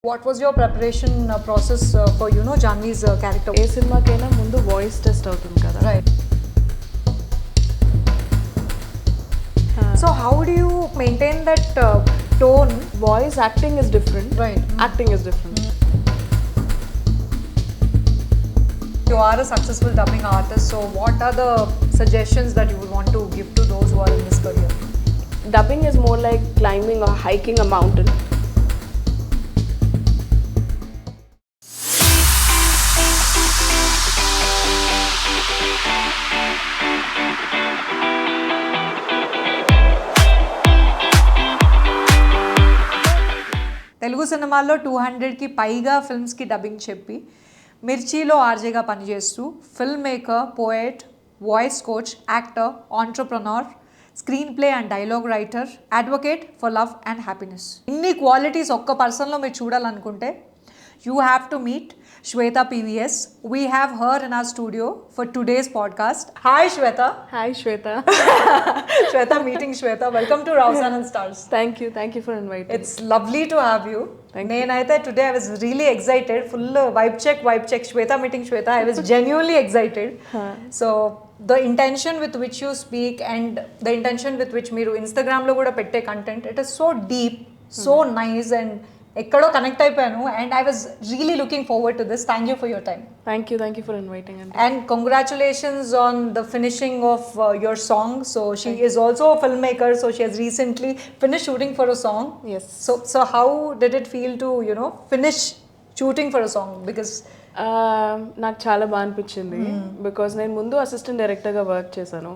What was your preparation process for Janhvi's character? ఏ సినిమాకైనా ముందు voice test అవుతుంది కదా. Right. So how do you maintain that tone? Voice acting is different. Right. Acting is different. You are a successful dubbing artist, so what are the suggestions that you would want to give to those who are in this career? Dubbing is more like climbing or hiking a mountain. Telugu సినిమాల్లో 200కి పైగా ఫిల్మ్స్కి dubbing చెప్పి మిర్చిలో ఆర్జేగా పనిచేస్తూ filmmaker, poet, voice coach, actor, entrepreneur, screenplay and dialogue writer, advocate for love and happiness. ఇన్ని qualities ఒక్క పర్సన్లో మీరు చూడాలనుకుంటే you have to meet Swetha PVS. We have her in our studio for today's podcast. Hi Swetha. Hi Swetha. Swetha meeting Swetha. Welcome to Rao San Films. Thank you for inviting. It's lovely to have you. Nenaithe today I was really excited. Full vibe check. Swetha meeting Swetha. I was genuinely excited. So the intention with which you speak and the intention with which మీరు Instagram లో కూడా పెట్టే content, it is so deep, so nice and ఎక్కడో connect అయిపోయాను and I was really looking forward to this. Thank you for your time. Thank you for inviting and congratulations on the finishing of your song. So she is also a film maker, so she has recently finish shooting for a song. Yes. So how did it feel to finish shooting for a song? Because నాకు చాలా బాగా అనిపించింది because నేను ముందు assistant డైరెక్టర్గా work చేశాను.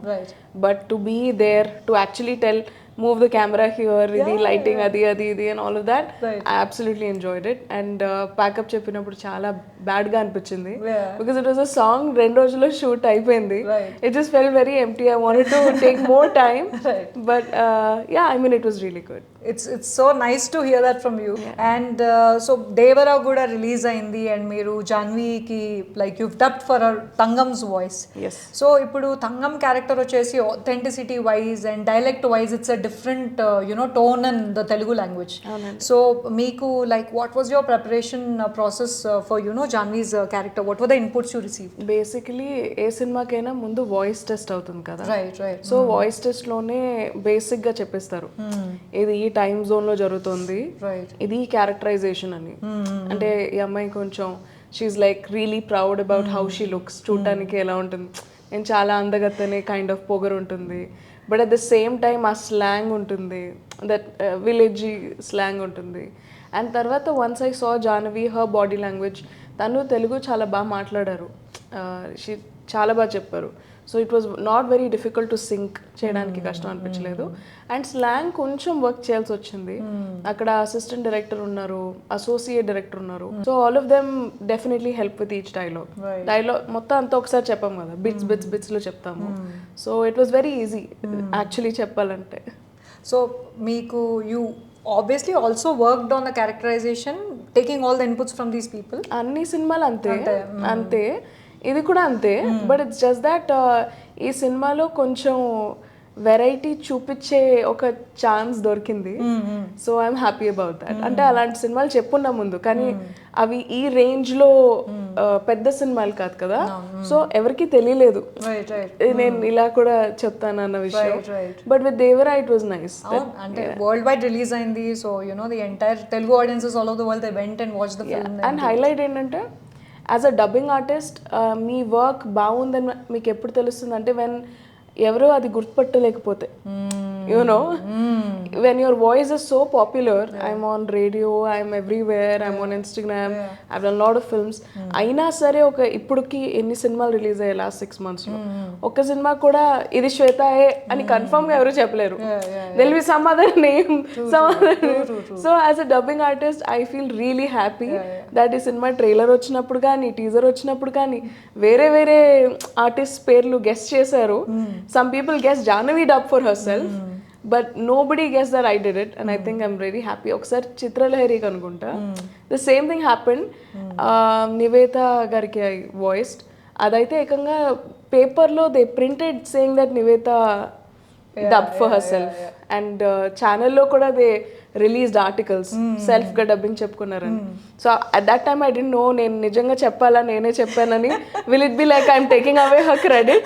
But to be there to actually tell move the camera here, idi lighting adi and all of that. I absolutely enjoyed it and pack-up cheppinappudu chaala bad ga anpichindi because it was a song rendu rojulo shoot ayipoyindi. It just felt very empty. I wanted to take more time. But yeah, I mean it was really good. It's so nice to hear that from you. And so Devara kuda release ayindi and meeru Janhvi ki like you've dubbed for her Thangam's voice. Yes. So ippudu Thangam character vachesi authenticity wise and dialect wise it's a different tone in the Telugu language. So meeku like what was your preparation process for Janhvi's character? What were the inputs you received? Basically ఏ సినిమాకైనా ముందు voice test అవుతుంది కదా. Right. So voice test లోనే basic గా చెప్పేస్తారు ఇది ఈ time zone లో జరుగుతుంది, ఇది క్యారెక్టరైజేషన్ అని. అంటే ఈ అమ్మాయి కొంచెం she's like really proud about how she looks, చూడటానికి ఎలా ఉంటుంది, నేను చాలా అందగత్తనే కైండ్ ఆఫ్ పొగరు ఉంటుంది. But at the same time ఆ స్లాంగ్ ఉంటుంది, దట్ విలేజ్ స్లాంగ్ ఉంటుంది. అండ్ తర్వాత once I saw Janhvi, her body language, తను తెలుగు చాలా బాగా మాట్లాడారు, చాలా బాగా చెప్పారు. So it was not very difficult to sync చేయడానికి, కష్టం అనిపించలేదు. అండ్ స్లాంగ్ కొంచెం వర్క్ చేయాల్సి వచ్చింది. అక్కడ అసిస్టెంట్ డైరెక్టర్ ఉన్నారు, అసోసియేట్ డైరెక్టర్ ఉన్నారు. So all of them definitely help with each dialogue మొత్తం అంతా ఒకసారి చెప్పాము కదా, బిట్స్ లో చెప్తాము. So it was very easy actually చెప్పాలంటే. సో మీకు you obviously also worked on the characterization, taking all the inputs from these people. అన్ని సినిమాలు అంతే ఇది కూడా అంతే. బట్ ఇట్స్ జస్ట్ దట్ ఈ సినిమాలో కొంచెం వెరైటీ చూపించే ఒక ఛాన్స్ దొరికింది. So I'm happy about that. అంటే అలాంటి సినిమాలు చెప్పున్నా ముందు, కానీ అవి ఈ రేంజ్ లో పెద్ద సినిమాలు కాదు కదా. సో ఎవరికి తెలియలేదు నేను ఇలా కూడా చెప్తాను అన్న విషయం. But with Devara it was nice. అంటే వరల్డ్ వైడ్ రిలీజ్ అయింది. So the entire Telugu audiences all over the world they went and watched the film. And highlight ఏంటంటే యాజ్ అ డబ్బింగ్ ఆర్టిస్ట్ మీ వర్క్ బాగుందని మీకు ఎప్పుడు తెలుస్తుంది అంటే వెన్ ఎవరో అది గుర్తుపట్టలేకపోతే, you know when your voice is so popular, I'm on radio, I'm everywhere, I'm on Instagram, I've done a lot of films. అయినా సరే ఒక ఇప్పుడుకి ఎన్ని సినిమాలు రిలీజ్ అయ్యాయి లాస్ట్ 6 months లో, ఒక్క సినిమా కూడా ఇది శ్వేతాయే అని కన్ఫర్మ్ గా ఎవరు చెప్పలేరు. There'll be some other name, So as a dubbing artist I feel really happy that ఈ సినిమా ట్రైలర్ వచ్చినప్పుడు కానీ టీజర్ వచ్చినప్పుడు కానీ వేరే వేరే ఆర్టిస్ట్ పేర్లు గెస్ట్ చేశారు. Some people guess Jahnvi dubbed for herself. But nobody guessed that I did it, and I think I'm really happy. Okkar Chitralahari kanukunta. The same thing happened. Nivedha gariki I voiced. Adaithe ekanga paper lo they printed saying that Nivedha dubbed for herself. And channel lo kuda they released articles self ga dubbing చెప్పుకున్నారని. So at that time I didn't know నేను నిజంగా చెప్పాలా నేనే చెప్పానని. Will it be like I'm taking away her credit?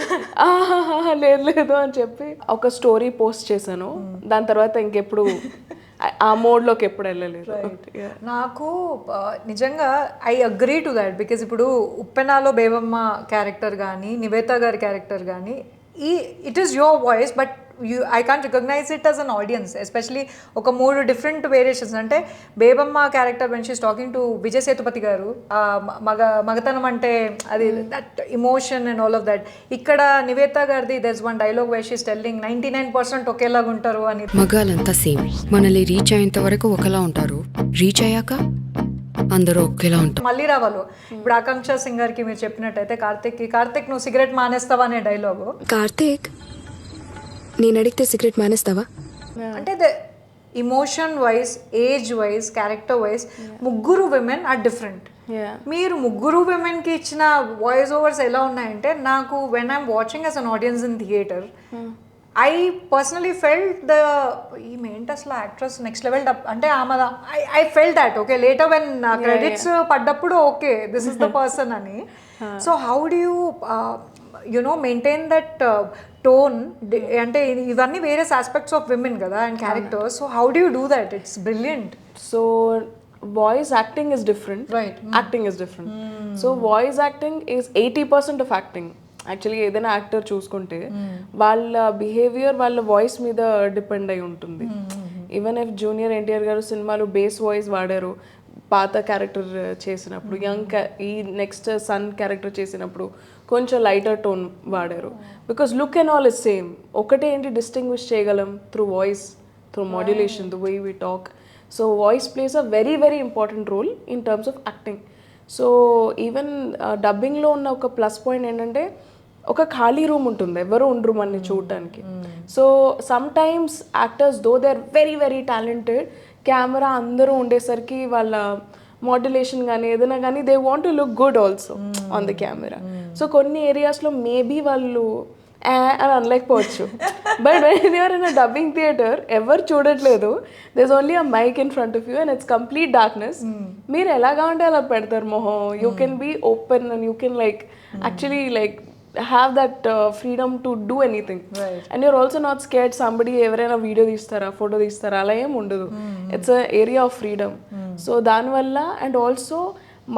లేదు అని చెప్పి ఒక story post చేశాను. దాని తర్వాత ఇంకెప్పుడు ఆ మోడ్లోకి ఎప్పుడు వెళ్ళలేదు. నాకు నిజంగా I agree to that. Because ఇప్పుడు ఉప్పెనాలో బేబమ్మ క్యారెక్టర్ కానీ నివేత గారి క్యారెక్టర్ కానీ it is your voice, but I can't recognise it as an audience. Especially ఒక 3 డిఫరెంట్ వేరియేషన్స్. అంటే Bebamma character when she's talking to Vijay Sethupathi garu, మగతనం అంటే అది that emotion and all of that. ఇక్కడ నివేత గారిది there's one dialogue where she's telling 99% ఒకేలాగా ఉంటారు అని. మగాలంతా సేమ్, మనల్ని రీచ్ అయ్యేంత వరకు ఒకలా ఉంటారు, రీచ్ అయ్యాక అందరూ ఒకేలా ఉంటారు. మళ్ళీ రావాలో ఇప్పుడు ఆకాంక్ష సింగ్ గారికి మీరు చెప్పినట్టయితే కార్తిక్ నువ్వు సిగరెట్ మానేస్తావా అనే డైలాగు. కార్తిక్ నేను అడిగితే సిగరెట్ మానేస్తావా అంటే the emotion wise, age wise, character wise ముగ్గురు విమెన్ ఆర్ డిఫరెంట్. మీరు ముగ్గురు విమెన్కి ఇచ్చిన వాయిస్ ఓవర్స్ ఎలా ఉన్నాయంటే నాకు when I'm watching as an audience in theatre I personally felt the ఏంటి అసలు యాక్ట్రెస్ నెక్స్ట్ లెవెల్ అంటే ఆమె I felt that. Okay later when credits పడ్డప్పుడు okay this is the person అని. So how do you maintain that tone? అంటే ఇవన్నీ various aspects of women కదా and characters. So how do you do that? It's brilliant. So voice acting is different, right? Acting is different. So voice acting is 80% of acting. Actually ఏదైనా actor చూసుకుంటే వాళ్ళ behaviour వాళ్ళ voice మీద depend అయి ఉంటుంది. Even if junior NTR గారు సినిమాలు base voice వాడారు పాత క్యారెక్టర్ చేసినప్పుడు, ఈ నెక్స్ట్ సన్ క్యారెక్టర్ చేసినప్పుడు కొంచెం లైటర్ టోన్ వాడారు. Because look and all is same. ఒకటే ఏంటి డిస్టింగ్విష్ చేయగలం through voice, through modulation, the way we talk. So voice plays a very very important role in terms of acting. So even డబ్బింగ్లో ఉన్న ఒక plus point ఏంటంటే ఒక ఖాళీ room ఉంటుంది, ఎవరు ఉండరు మనని చూడటానికి. So sometimes actors though they are very very talented, camera అందరూ ఉండేసరికి వాళ్ళ మాడ్యులేషన్ కానీ ఏదైనా కానీ they want to look good also on the camera. So కొన్ని ఏరియాస్లో మేబీ వాళ్ళు అని అనలేకపోవచ్చు. But when you're in a dubbing theatre ఎవరు చూడట్లేదు, there only a mic in front of you and it's complete darkness. మీరు ఎలాగా ఉంటే అలా పెడతారు మొహం. You can be open and you can like actually like have that freedom to do anything, right? And you're also not scared somebody ఎవరైనా video తీస్తారా photo తీస్తారా అలా ఏం ఉండదు. It's a area of freedom. So దానివల్ల and also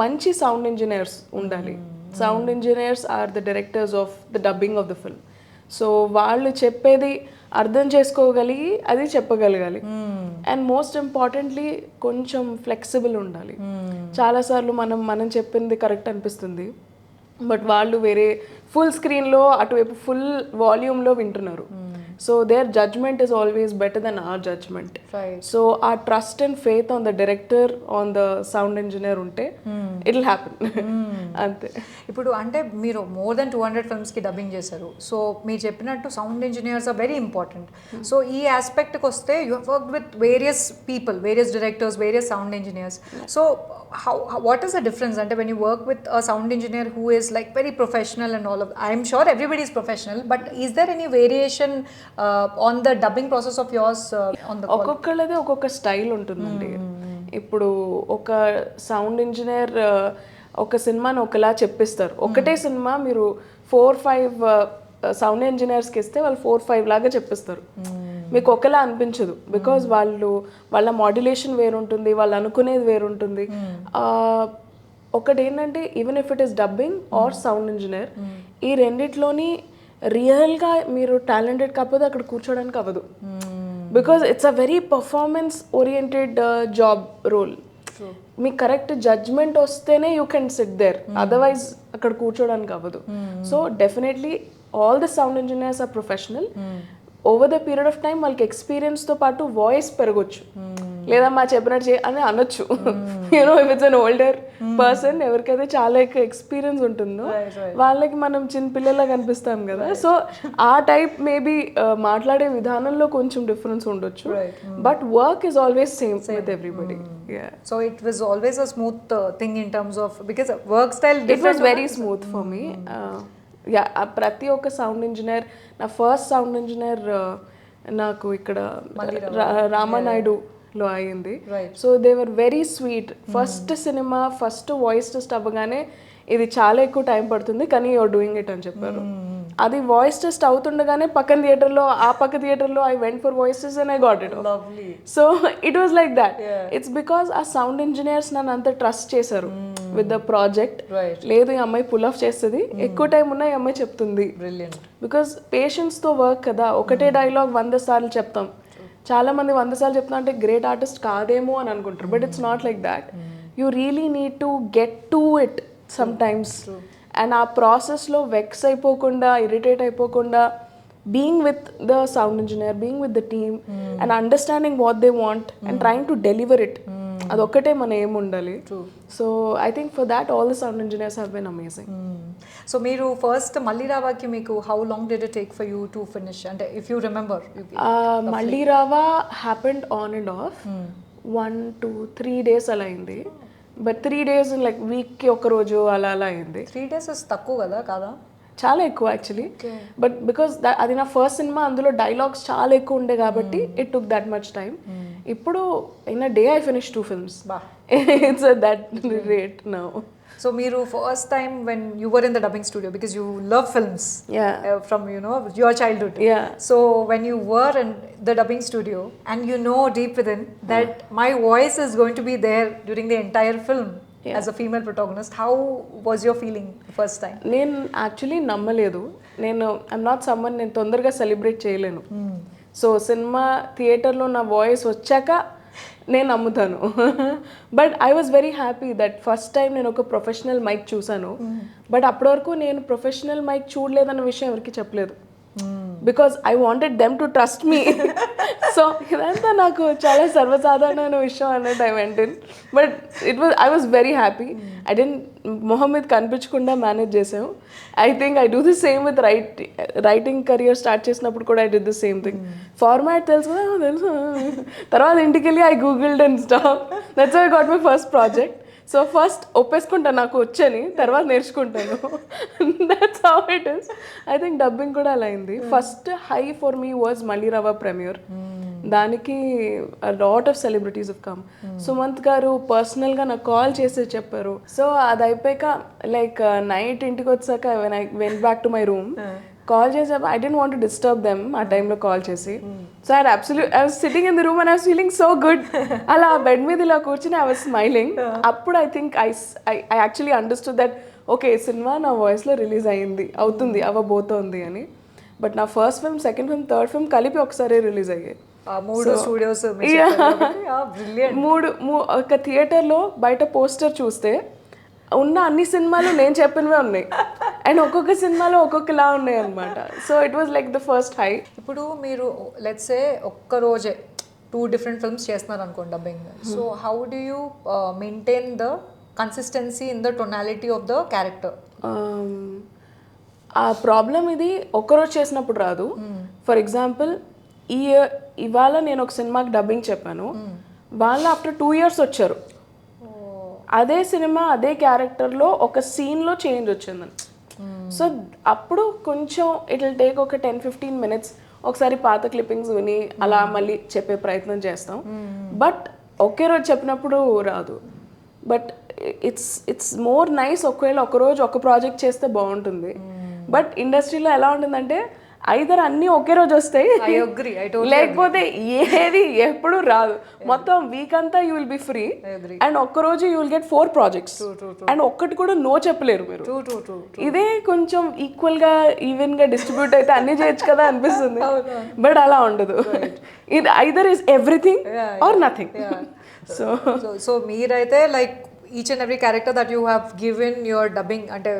మంచి sound engineers ఉండాలి. Sound engineers are the directors of the dubbing of the film. So వాళ్ళు చెప్పేది అర్థం చేసుకోగలిగి అది చెప్పగలగాలి. అండ్ మోస్ట్ ఇంపార్టెంట్లీ కొంచెం ఫ్లెక్సిబుల్ ఉండాలి. చాలాసార్లు మనం చెప్పింది కరెక్ట్ అనిపిస్తుంది, బట్ వాళ్ళు వేరే ఫుల్ స్క్రీన్లో అటువైపు ఫుల్ వాల్యూమ్లో వింటున్నారు. So their judgement is always better than our judgement. So ఆ trust and faith on the director, on the sound engineer ఉంటే ఇట్ విల్ హ్యాపెన్. అంతే. ఇప్పుడు అంటే మీరు మోర్ దెన్ 200 ఫిల్మ్స్కి డబ్బింగ్ చేశారు. సో మీరు చెప్పినట్టు sound engineers are very important. So ఈ ఆస్పెక్ట్కి వస్తే you have worked with various people, various directors, various sound engineers. So what is the difference అంటే when you work with a sound engineer who is like very professional and all of, I am sure everybody is professional, but is there any variation on the dubbing process of yours on the ఒక్కొక్కళ్ళది ఒక్కొక్క style ఉంటుందండి. ఇప్పుడు ఒక sound engineer ఒక సినిమాని ఒకలా చెప్పిస్తారు. ఒకటే cinema మీరు 4-5 sound ఇంజనీర్స్కి ఇస్తే వాళ్ళు 4-5 లాగా చెప్పిస్తారు. మీకు ఒకలా అనిపించదు. బికాజ్ వాళ్ళ మాడ్యులేషన్ వేరుంటుంది, వాళ్ళు అనుకునేది వేరుంటుంది. ఒకటి ఏంటంటే even if it is dubbing or sound engineer, ఈ రెండిట్లోని రియల్గా మీరు టాలెంటెడ్ కాకపోతే అక్కడ కూర్చోడానికి అవ్వదు. Because it's a very performance oriented job role. మీకు కరెక్ట్ జడ్జ్మెంట్ వస్తేనే you can sit there, otherwise అక్కడ కూర్చోడానికి అవ్వదు. So definitely all the sound engineers are professional. Over the period of time వాళ్ళకి ఎక్స్పీరియన్స్తో పాటు వాయిస్ పెరగచ్చు, లేదా మా చెప్పినట్టు అని అనొచ్చు. You know if it's an older person, ఎవరికైతే చాలా ఎక్కువ ఎక్స్పీరియన్స్ ఉంటుందో వాళ్ళకి మనం చిన్న పిల్లలా కనిపిస్తాం కదా. సో ఆ టైప్ మేబీ మాట్లాడే విధానంలో కొంచెం డిఫరెన్స్ ఉండొచ్చు, but work is always same with everybody. So it was always a smooth thing in terms of, because work style it was very smooth for me. ప్రతి ఒక్క సౌండ్ ఇంజనీర్, నా first sound engineer నాకు ఇక్కడ రామానాయుడులో అయింది. So they were very sweet. First cinema first voice test అవ్వగానే ఇది చాలా ఎక్కువ టైం పడుతుంది కానీ యూఆర్ డూయింగ్ ఇట్ అని చెప్పారు. అది వాయిస్ టెస్ట్ అవుతుండగానే పక్క థియేటర్లో I went for voices and I got it. So it was like that. It's because ఆ సౌండ్ ఇంజనీర్స్ నన్ను అంత ట్రస్ట్ చేశారు విత్ ద ప్రాజెక్ట్. లేదు ఈ అమ్మాయి పుల్ ఆఫ్ చేస్తుంది, ఎక్కువ టైం ఉన్నా ఈ అమ్మాయి చెప్తుంది. బికాస్ పేషెన్స్తో వర్క్ కదా. ఒకటే డైలాగ్ 100 సార్లు చెప్తాం. చాలా మంది 100 సార్లు చెప్తాం అంటే గ్రేట్ ఆర్టిస్ట్ కాదేమో అని అనుకుంటారు. But it's not like that. You really need to get to it sometimes. And ఆ ప్రాసెస్లో వెక్స్ అయిపోకుండా, ఇరిటేట్ అయిపోకుండా, being with the sound engineer, being with the team and understanding what they want and trying to deliver it, అదొక్కటే మన ఏం ఉండాలి. So I think for that all the sound engineers have been amazing. So మీరు first Malli రావాకి మీకు how long did it take for you to finish, అంటే if you remember? మల్లి రావా happened on and of 1 to 3 days అలా అయింది. But 3 days like వీక్కి ఒక రోజు అలా అయింది. 3 days తక్కువ కదా కాదా? చాలా ఎక్కువ యాక్చువల్లీ. బట్ బికాస్ అది నా ఫస్ట్ సినిమా, అందులో డైలాగ్స్ చాలా ఎక్కువ ఉండే కాబట్టి it took that much time. ఇప్పుడు in a day I finish 2 films. It's that rate now. So మీరు first time when you were in the dubbing studio, because you love films from your childhood. So when you were in the dubbing studio and you know deep within that my voice is going to be there during the entire film as a female protagonist, how was your feeling the first time? నేను actually నమ్మలేదు. I'm not someone, నేను తొందరగా celebrate చేయలేను. So cinema థియేటర్లో నా voice వచ్చాక నేను నమ్ముతాను. But I was very happy that first time నేను ఒక ప్రొఫెషనల్ మైక్ చూసాను. బట్ అప్పటి వరకు నేను ప్రొఫెషనల్ మైక్ చూడలేదన్న విషయం ఎవరికి చెప్పలేదు. Because I wanted them to trust me. So ఇదంతా నాకు చాలా సర్వసాధారణమైన విషయం అన్నట్టు I went in. But I was very happy. I didn't మొహం మీద కనిపించకుండా మేనేజ్ చేసాము. I think I do the same with writing career start చేసినప్పుడు కూడా I did the same thing. Format తెలుసు కదా, తెలుసు. తర్వాత ఇంటికి వెళ్ళి I googled and stuff. That's how I got my first project. So first ఒప్పేసుకుంటాను నాకు వచ్చని, తర్వాత నేర్చుకుంటాను. That's how it is. I think dubbing కూడా అలా అయింది. First high for me was Malli Raava premiere. దానికి lot of celebrities of come. Sumanth garu పర్సనల్గా నాకు కాల్ చేసి చెప్పారు. సో అది అయిపోయాక లైక్ నైట్ ఇంటికి వచ్చాక when I went back to my room, call చేసాక I didn't want to disturb them ఆ టైంలో కాల్ చేసి. So I was sitting in the room and I was feeling so good. అలా bed మీద ఇలా కూర్చుని ఐ వాజ్ స్మైలింగ్. అప్పుడు I think I actually understood that okay cinema నా వాయిస్లో రిలీజ్ అవుతుంది అవ్వబోతోంది అని. బట్ నా first film, second film, third film కలిపి ఒకసారి రిలీజ్ అయ్యాయి. 3 studios. ఒక థియేటర్లో బయట పోస్టర్ చూస్తే ఉన్న అన్ని సినిమాలు నేను చెప్పినవే ఉన్నాయి అండ్ ఒక్కొక్క సినిమాలో ఒక్కొక్కలా ఉన్నాయి అనమాట. So it was like the first high. ఇప్పుడు మీరు లెట్స్ సే ఒక్క రోజే 2 different films చేస్తున్నారు అనుకోండి dubbing. So how do you maintain the consistency in the tonality of the character? ఆ ప్రాబ్లం ఇది ఒక్కరోజు చేసినప్పుడు రాదు. ఫర్ ఎగ్జాంపుల్ ఇవాళ నేను ఒక సినిమాకి డబ్బింగ్ చెప్పాను, వాళ్ళు ఆఫ్టర్ 2 years వచ్చారు. అదే సినిమా అదే క్యారెక్టర్లో ఒక సీన్లో చేంజ్ వచ్చిందని. సో అప్పుడు కొంచెం ఇట్ విల్ టేక్ ఒక 10-15 minutes. ఒకసారి పాత క్లిప్పింగ్స్ విని అలా మళ్ళీ చెప్పే ప్రయత్నం చేస్తాం. బట్ ఒకే రోజు చెప్పినప్పుడు రాదు. బట్ ఇట్స్ మోర్ నైస్ ఒకవేళ ఒకరోజు ఒక ప్రాజెక్ట్ చేస్తే బాగుంటుంది. బట్ ఇండస్ట్రీలో ఎలా ఉంటుందంటే ఐదర్ అన్నీ ఒకే రోజు వస్తాయి, లేకపోతే ఏది ఎప్పుడు రాదు. మొత్తం వీక్ అంతా you will be free and ఒక్కరోజు you will get 4 projects and ఒక్కటి కూడా నో చెప్పలేరు మీరు. ఇదే కొంచెం ఈవెన్ గా డిస్ట్రిబ్యూట్ అయితే అన్ని చేయొచ్చు కదా అనిపిస్తుంది. బట్ అలా ఉండదు. ఇది either is everything or nothing. So మీరైతే like each and every character that you have given your dubbing, అంటే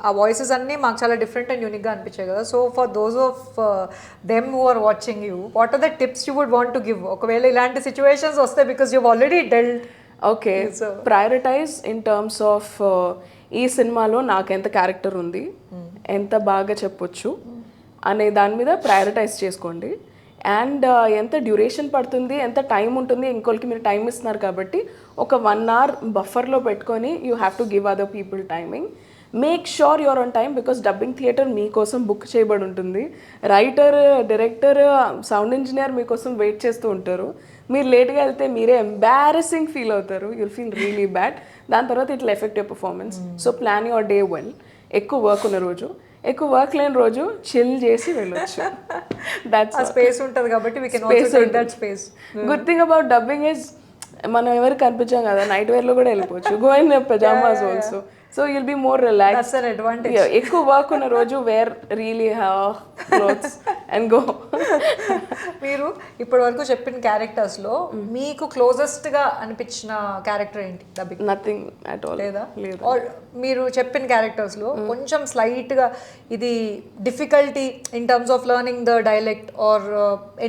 ఆ వాయిసెస్ అన్నీ మాకు చాలా డిఫరెంట్ అండ్ యూనిక్గా అనిపించాయి కదా. So for those of them who are watching you, what are the tips you would want to give ఒకవేళ ఇలాంటి సిచ్యువేషన్స్ వస్తాయి? Because you already dealt. Okay, prioritise in terms of ఈ సినిమాలో నాకు ఎంత క్యారెక్టర్ ఉంది, ఎంత బాగా చెప్పొచ్చు అనే దాని మీద ప్రయారిటైజ్ చేసుకోండి. అండ్ ఎంత డ్యూరేషన్ పడుతుంది, ఎంత టైం ఉంటుంది, ఇంకోళ్ళకి మీరు టైం ఇస్తున్నారు కాబట్టి ఒక 1 hour బఫర్లో పెట్టుకొని you have to give other people timing. Make sure you're on time, because dubbing theatre మీకోసం బుక్ చేయబడి ఉంటుంది, రైటర్, డైరెక్టర్, సౌండ్ ఇంజనీర్ మీకోసం వెయిట్ చేస్తూ ఉంటారు. మీరు లేట్గా వెళ్తే మీరే ఎంబారసింగ్ ఫీల్ అవుతారు, యుల్ ఫీల్ రియలీ బ్యాడ్. దాని తర్వాత it will affect your performance. So plan your day well. ఎక్కువ వర్క్ ఉన్న రోజు, ఎక్కువ వర్క్ లేని రోజు చిల్ చేసి వెళ్ళొచ్చు. దట్స్ స్పేస్ ఉంటుంది కాబట్టి we can also take that space. Good thing about dubbing is మనం ఎవరికి కనిపించాం కదా, నైట్ వేర్లో కూడా వెళ్ళిపోవచ్చు, go in pyjamas also. So you'll be more relax. That's an advantage. ఎక్కువ వర్క్ ఉన్న రోజు wear really clothes and go. మీరు ఇప్పటి వరకు చెప్పిన క్యారెక్టర్స్లో మీకు క్లోజెస్ట్గా అనిపించిన క్యారెక్టర్ ఏంటి డబ్బింగ్? Nothing at all. లేదా ఆర్ మీరు చెప్పిన క్యారెక్టర్స్లో కొంచెం స్లైట్గా ఇది difficulty in terms of learning the dialect or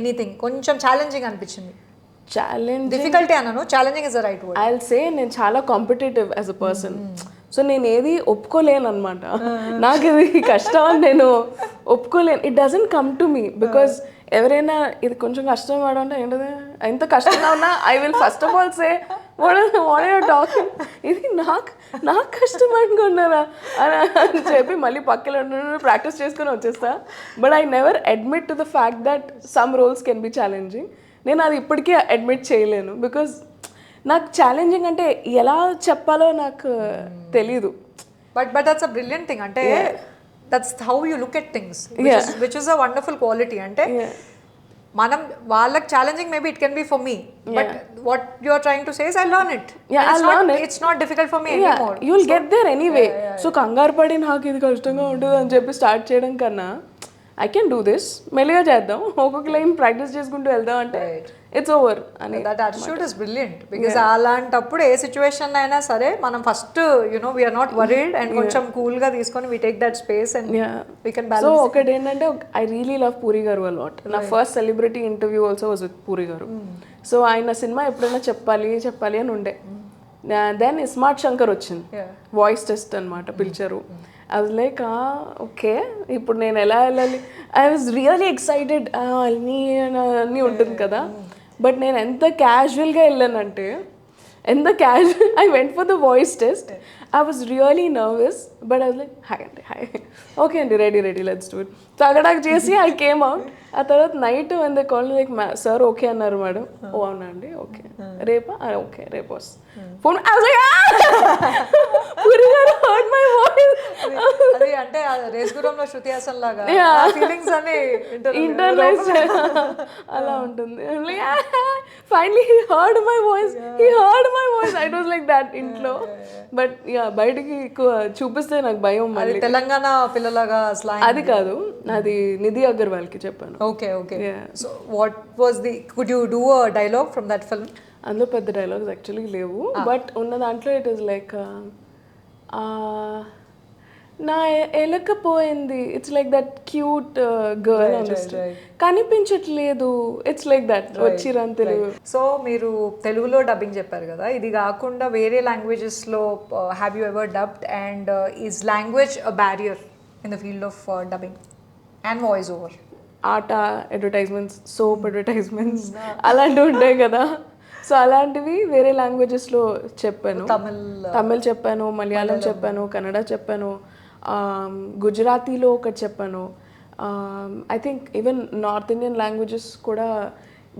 anything కొంచెం ఛాలెంజింగ్ అనిపించింది? ఛాలెంజ్, డిఫికల్టీ అన్నాను, challenging is the right word. I will say నేను చాలా competitive as a person. So నేను ఏది ఒప్పుకోలేను అనమాట. నాకు ఇది కష్టం అని నేను ఒప్పుకోలేను. It doesn't come to me, because ఎవరైనా ఇది కొంచెం కష్టం వాడు అంటే ఏంటది ఎంత కష్టంగా ఉన్నా I will first of all say what are talking, ఇది నాకు కష్టం అనుకున్నారా అని చెప్పి మళ్ళీ పక్కన ప్రాక్టీస్ చేసుకొని వచ్చేస్తా. But I never admit to the fact that some roles can be challenging. నేను అది ఇప్పటికీ అడ్మిట్ చేయలేను, బికాజ్ నాకు ఛాలెంజింగ్ అంటే ఎలా చెప్పాలో నాకు తెలీదు. But that's a brilliant thing. అంటే that's how you look at things, which is a wonderful quality. అంటే మనం వాళ్ళకి challenging maybe it can be for me, but what you are trying to say is I learn it. It's not difficult for me anymore. You will get there anyway. So కంగారు పడి నాకు ఇది కష్టంగా ఉంటుంది అని చెప్పి స్టార్ట్ చేయడం కన్నా ఐ కెన్ డూ దిస్, మెల్లిగా చేద్దాం, ఒక్కొక్క లైన్ ప్రాక్టీస్ చేసుకుంటూ వెళ్దాం అంటే ఇట్స్ ఓవర్ అని. That attitude is brilliant, because అలాంటప్పుడు ఏ సిచ్యువేషన్ అయినా సరే మనం first you know we're not worried and కొంచెం కూల్గా తీసుకొని we take that space and we can balance. So ఒకటి ఏంటంటే I really love Puri garu a lot. నా first celebrity interview also was with Puri garu. So ఆయన సినిమా ఎప్పుడైనా చెప్పాలి అని ఉండే. దెన్ స్మార్ట్ శంకర్ వచ్చింది, వాయిస్ టెస్ట్ అనమాట, పిలిచారు. I was like, ఓకే ఇప్పుడు నేను ఎలా వెళ్ళాలి? ఐ వాజ్ రియలీ ఎక్సైటెడ్, అన్నీ ఉంటుంది కదా. బట్ నేను ఎంత క్యాజువల్గా వెళ్ళానంటే, I went for the voice test. I was really nervous, but I was like hi అండి, హాయ్, ఓకే అండి, రెడీ లెట్స్ డూ ఇట్. తగడాక్ చేసి ఐ కేమ్ అవుట్. ఆ తర్వాత night one they call like sir okay అన్నారు madam. ఓ అవునా అండి, ఓకే రేపా, ఓకే రేపు వస్తా ఫోన్. పూరి గారు హర్డ్ మై వాయిస్. అది అంటే రేస్గురంలో శృతి హాసన్ లాగా ఫీలింగ్స్ అన్ని ఇంటర్నైజ్ అలా ఉంటుంది. Finally he heard my voice, I was like that ఇంట్లో. బట్ బయటికి ఎక్కువ చూపిస్తే నాకు భయం. మళ్ళీ తెలంగాణ పిల్లలాగా అది కాదు, అది నిధి అగర్వాల్కి చెప్పాను. Okay. So what was the, could you do a dialogue from that film? అందులో పెద్ద డైలాగ్స్ యాక్చువల్లీ లేవు, బట్ ఉన్న దాంట్లో ఇట్ ఈస్ లైక్ నా ఎలకపోయింది, it's like that cute girl కనిపించట్లేదు, ఇట్స్ లైక్ దట్ వచ్చిరని తెలుగు. సో మీరు తెలుగులో డబ్బింగ్ చెప్పారు కదా, ఇది కాకుండా వేరే లాంగ్వేజెస్లో have you ever dubbed, and is language a barrier in the field of dubbing and voice over? ఆట అడ్వర్టైజ్మెంట్స్, సోప్ అడ్వర్టైజ్మెంట్స్ అలాంటివి ఉంటాయి కదా. సో అలాంటివి వేరే లాంగ్వేజెస్లో చెప్పాను. తమిళ్ చెప్పాను, మలయాళం చెప్పాను, కన్నడ చెప్పాను, గుజరాతీలో ఒకటి చెప్పాను. I think even north Indian languages కూడా,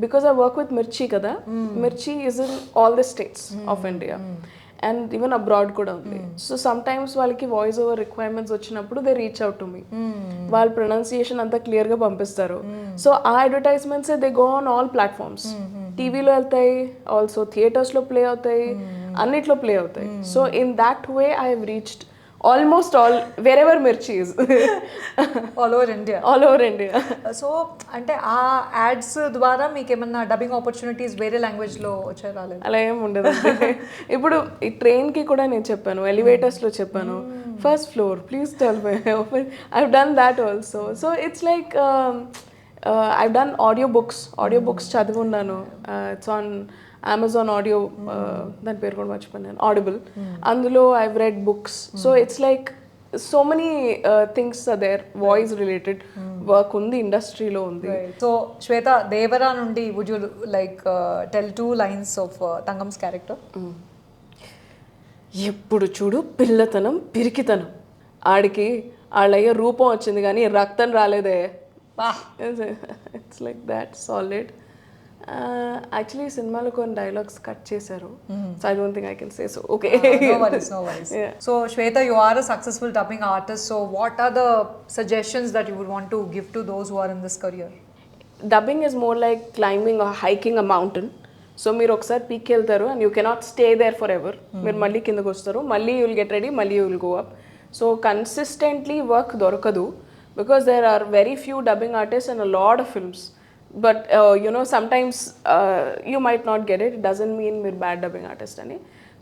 బికాస్ ఐ వర్క్ విత్ మిర్చి కదా. మిర్చి is in all the states of India and even abroad కూడా ఉంది. సో సమ్ టైమ్స్ వాళ్ళకి వాయిస్ ఓవర్ రిక్వైర్మెంట్స్ వచ్చినప్పుడు they reach out to me. వాళ్ళ pronunciation అంతా క్లియర్గా పంపిస్తారు. సో ఆ advertisements they go on all platforms. టీవీలో వెళ్తాయి, ఆల్సో థియేటర్స్లో ప్లే అవుతాయి, అన్నిట్లో ప్లే అవుతాయి. So in that way I have reached almost all wherever Mirchi is all over India. So అంటే ఆ యాడ్స్ ద్వారా మీకు ఏమన్నా డబ్బింగ్ ఆపర్చునిటీస్ వేరే లాంగ్వేజ్లో వచ్చాయి, రాలేదు? అలా ఏం ఉండదు. ఇప్పుడు ఈ ట్రైన్కి కూడా నేను చెప్పాను, ఎలివేటర్స్లో చెప్పాను, first floor please tell my, I have done that also. So it's like I have done audio books చదివి ఉన్నాను. ఇట్స్ ఆన్ అమెజాన్ ఆడియో, దాని పేరు కూడా మర్చిపోయాను, ఆడిబుల్. అందులో I've read books. So it's like so many things are there, voice related work ఉంది, ఇండస్ట్రీలో ఉంది. సో శ్వేత, దేవరా నుండి would you like tell 2 lines of Thangam's character? ఎప్పుడు చూడు పిల్లతనం, పిరికితనం, ఆడికి వాళ్ళయ్యే రూపం వచ్చింది కానీ రక్తం రాలేదే. It's like that solid. Actually సినిమాలో కొన్ని డైలాగ్స్ కట్ చేశారు, so I don't think I can say so. Okay, no worries, no worries. So Swetha, you are a successful dubbing artist, so what are the suggestions that you would want to give to those who are in this career? Dubbing is more like climbing or hiking a mountain. So మీరు ఒకసారి పీక్కి వెళ్తారు and you cannot stay there forever. మీరు మళ్ళీ కిందకు వస్తారు, మళ్ళీ you will get ready, మళ్ళీ you will go up. So consistently work దొరకదు, because there are very few dubbing artist and a lot of films. But you know sometimes you might not get it doesn't mean మీరు bad dubbing artist అని.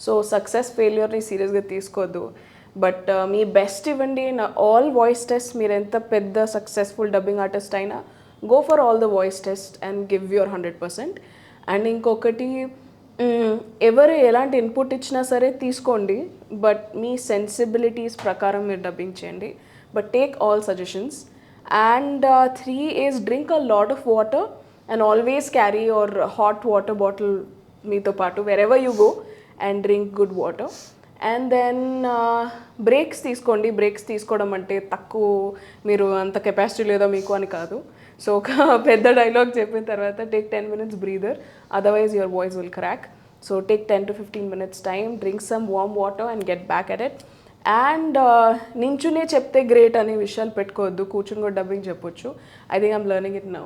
So success ఫెయిల్యూర్ని సీరియస్గా తీసుకోవద్దు, but me best ఇవ్వండి. All voice test, మీరు ఎంత పెద్ద successful dubbing artist అయినా go for all the voice test and give your 100%. And ఇంకొకటి, ఎవరు ఎలాంటి ఇన్పుట్ ఇచ్చినా సరే తీసుకోండి, బట్ మీ సెన్సిబిలిటీస్ ప్రకారం మీరు డబ్బింగ్ చేయండి, but take all suggestions. And 3 is drink a lot of water and always carry your hot water bottle మీతో పాటు wherever you go and drink good water. And then breaks తీసుకోండి. Breaks తీసుకోవడం అంటే తక్కువ, మీరు అంత కెపాసిటీ లేదో మీకు అని కాదు. సో ఒక పెద్ద డైలాగ్ చెప్పిన తర్వాత take 10 minutes breather, otherwise your voice will crack. So take 10 to 15 minutes time, drink some warm water and get back at it. And నించునే చెప్తే గ్రేట్ అనే విషయాలు పెట్టుకోవద్దు, కూర్చుని కూడా డబ్బింగ్ చెప్పొచ్చు. I think I'm learning it now.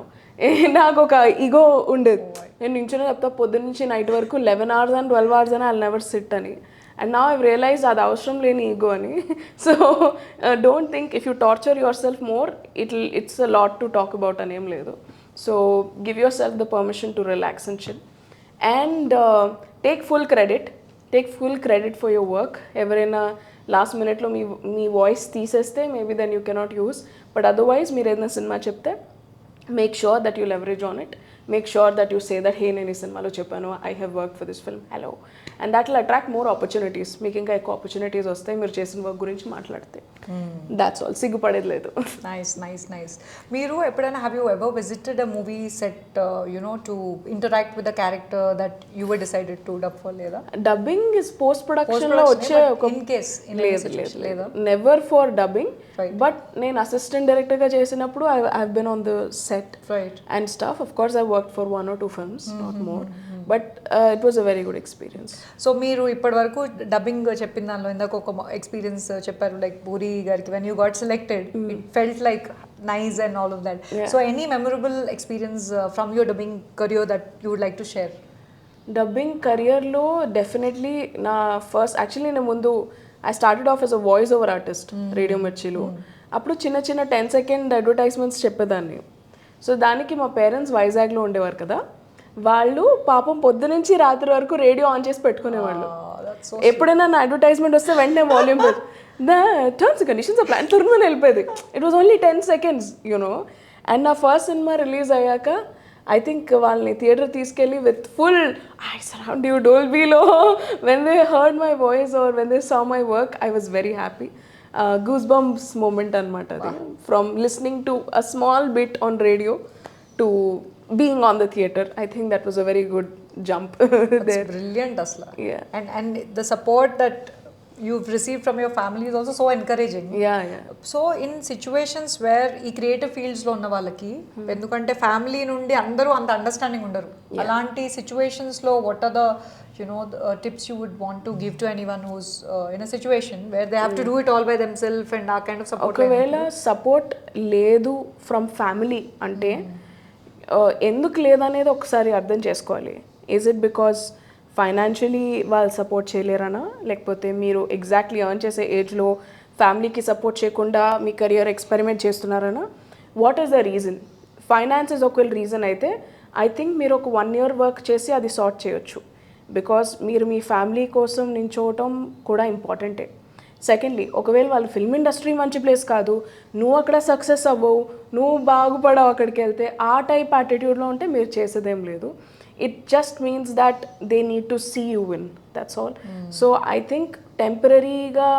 నాకు ఒక ఈగో ఉండేది, నేను నించునే చెప్తా పొద్దున్న నుంచి నైట్ వరకు 11 hours and 12 hours అని ఐల్ నెవర్ సిట్ అని. అండ్ నౌ ఐవ్ రియలైజ్ అది అవసరం లేని ఈగో అని. So don't think if you torture yourself more it's a lot to talk about అని ఏం లేదు. So give yourself the permission to relax and chill. And take full credit for your work. ఎవరైనా last మినిట్లో మీ voice తీసేస్తే maybe then you cannot use, but otherwise మీరు ఏదైనా cinema చెప్తే make sure that you leverage on it. Make sure that you say that hey నేను ఈ సినిమాలో చెప్పాను, I have work for this film, hello. And that will attract more opportunities. మీకు ఇంకా ఎక్కువ ఆపర్చునిటీస్ వస్తాయి మీరు చేసిన వర్క్ గురించి మాట్లాడితే. దాట్స్ ఆల్, సిగ్గుపడేది లేదు. నైస్. మీరు ఎప్పుడైనా have you ever visited a movie set to interact with the character that you were decided to dub for? లేదా డబ్బింగ్ ఇస్ పోస్ట్ ప్రొడక్షన్లో వచ్చే ఒక లేదు, నెవర్ ఫర్ డబ్బింగ్. బట్ నేను అసిస్టెంట్ డైరెక్టర్గా చేసినప్పుడు I have been on the set and stuff. Of course I worked for 1 or 2 films, not more. But it was a very good experience. So మీరు ఇప్పటి వరకు డబ్బింగ్ చెప్పిన దానిలో ఇందాక ఒక ఎక్స్పీరియన్స్ చెప్పారు, లైక్ పూరి గారికి when you got selected it felt like nice and all of that. So any memorable experience from your dubbing career that you would like to share? Dubbing కెరియర్లో డెఫినెట్లీ నా first, actually నేను ముందు I started off as a voice over artist radio మిర్చిలో. అప్పుడు చిన్న 10 second advertisements చెప్పేదాన్ని. So దానికి మా పేరెంట్స్ వైజాగ్లో ఉండేవారు కదా, వాళ్ళు పాపం పొద్దు నుంచి రాత్రి వరకు రేడియో ఆన్ చేసి పెట్టుకునేవాళ్ళు. ఎప్పుడైనా నా అడ్వర్టైజ్మెంట్ వస్తే వెంటనే volume the terms and conditions apply అని త్వరగా వెళ్ళిపోయేది. It was only 10 seconds, you know. And నా ఫస్ట్ సినిమా రిలీజ్ అయ్యాక ఐ థింక్ వాళ్ళని థియేటర్ తీసుకెళ్ళి with full I surround you డోల్బీలో when they heard my voice or when they saw my work I was very happy. goosebumps moment అనమాట అది. From listening to a small bit on radio to being on the theater, I think that was a very good jump. That's brilliant asla. Yeah. And the support that you've received from your family is also so encouraging. Yeah. So in situations where ఈ creative fields లో ఉన్న వాళ్ళకి ఎందుకంటే family నుండి అందరూ అంత understanding ఉండరు, అలాంటి సిచ్యువేషన్స్ లో what are the tips you would want to give to anyone who's in a situation where they have to do it all by themselves and that kind of support? ఒకవేళ support లేదు from family అంటే ఎందుకు లేదనేది ఒకసారి అర్థం చేసుకోవాలి. Is it because financially వాళ్ళు support చేయలేరనా, లేకపోతే మీరు ఎగ్జాక్ట్లీ ఎర్న్ చేసే ఏజ్లో ఫ్యామిలీకి సపోర్ట్ చేయకుండా మీ కెరియర్ ఎక్స్పెరిమెంట్ చేస్తున్నారనా? What is the reason? Finances ఒకవేళ రీజన్ అయితే ఐ థింక్ మీరు ఒక 1 year వర్క్ చేసి అది సార్ట్ చేయొచ్చు, బికాజ్ మీరు మీ ఫ్యామిలీ కోసం నించోవటం కూడా ఇంపార్టెంటే. సెకండ్లీ, ఒకవేళ వాళ్ళు ఫిల్మ్ ఇండస్ట్రీ మంచి ప్లేస్ కాదు, నువ్వు అక్కడ సక్సెస్ అవ్వవు, నువ్వు బాగుపడవు అక్కడికి వెళ్తే, ఆ టైప్ యాటిట్యూడ్లో ఉంటే మీరు చేసేదేం లేదు. It just means that they need to see you win, that's all. So I think టెంపరీగా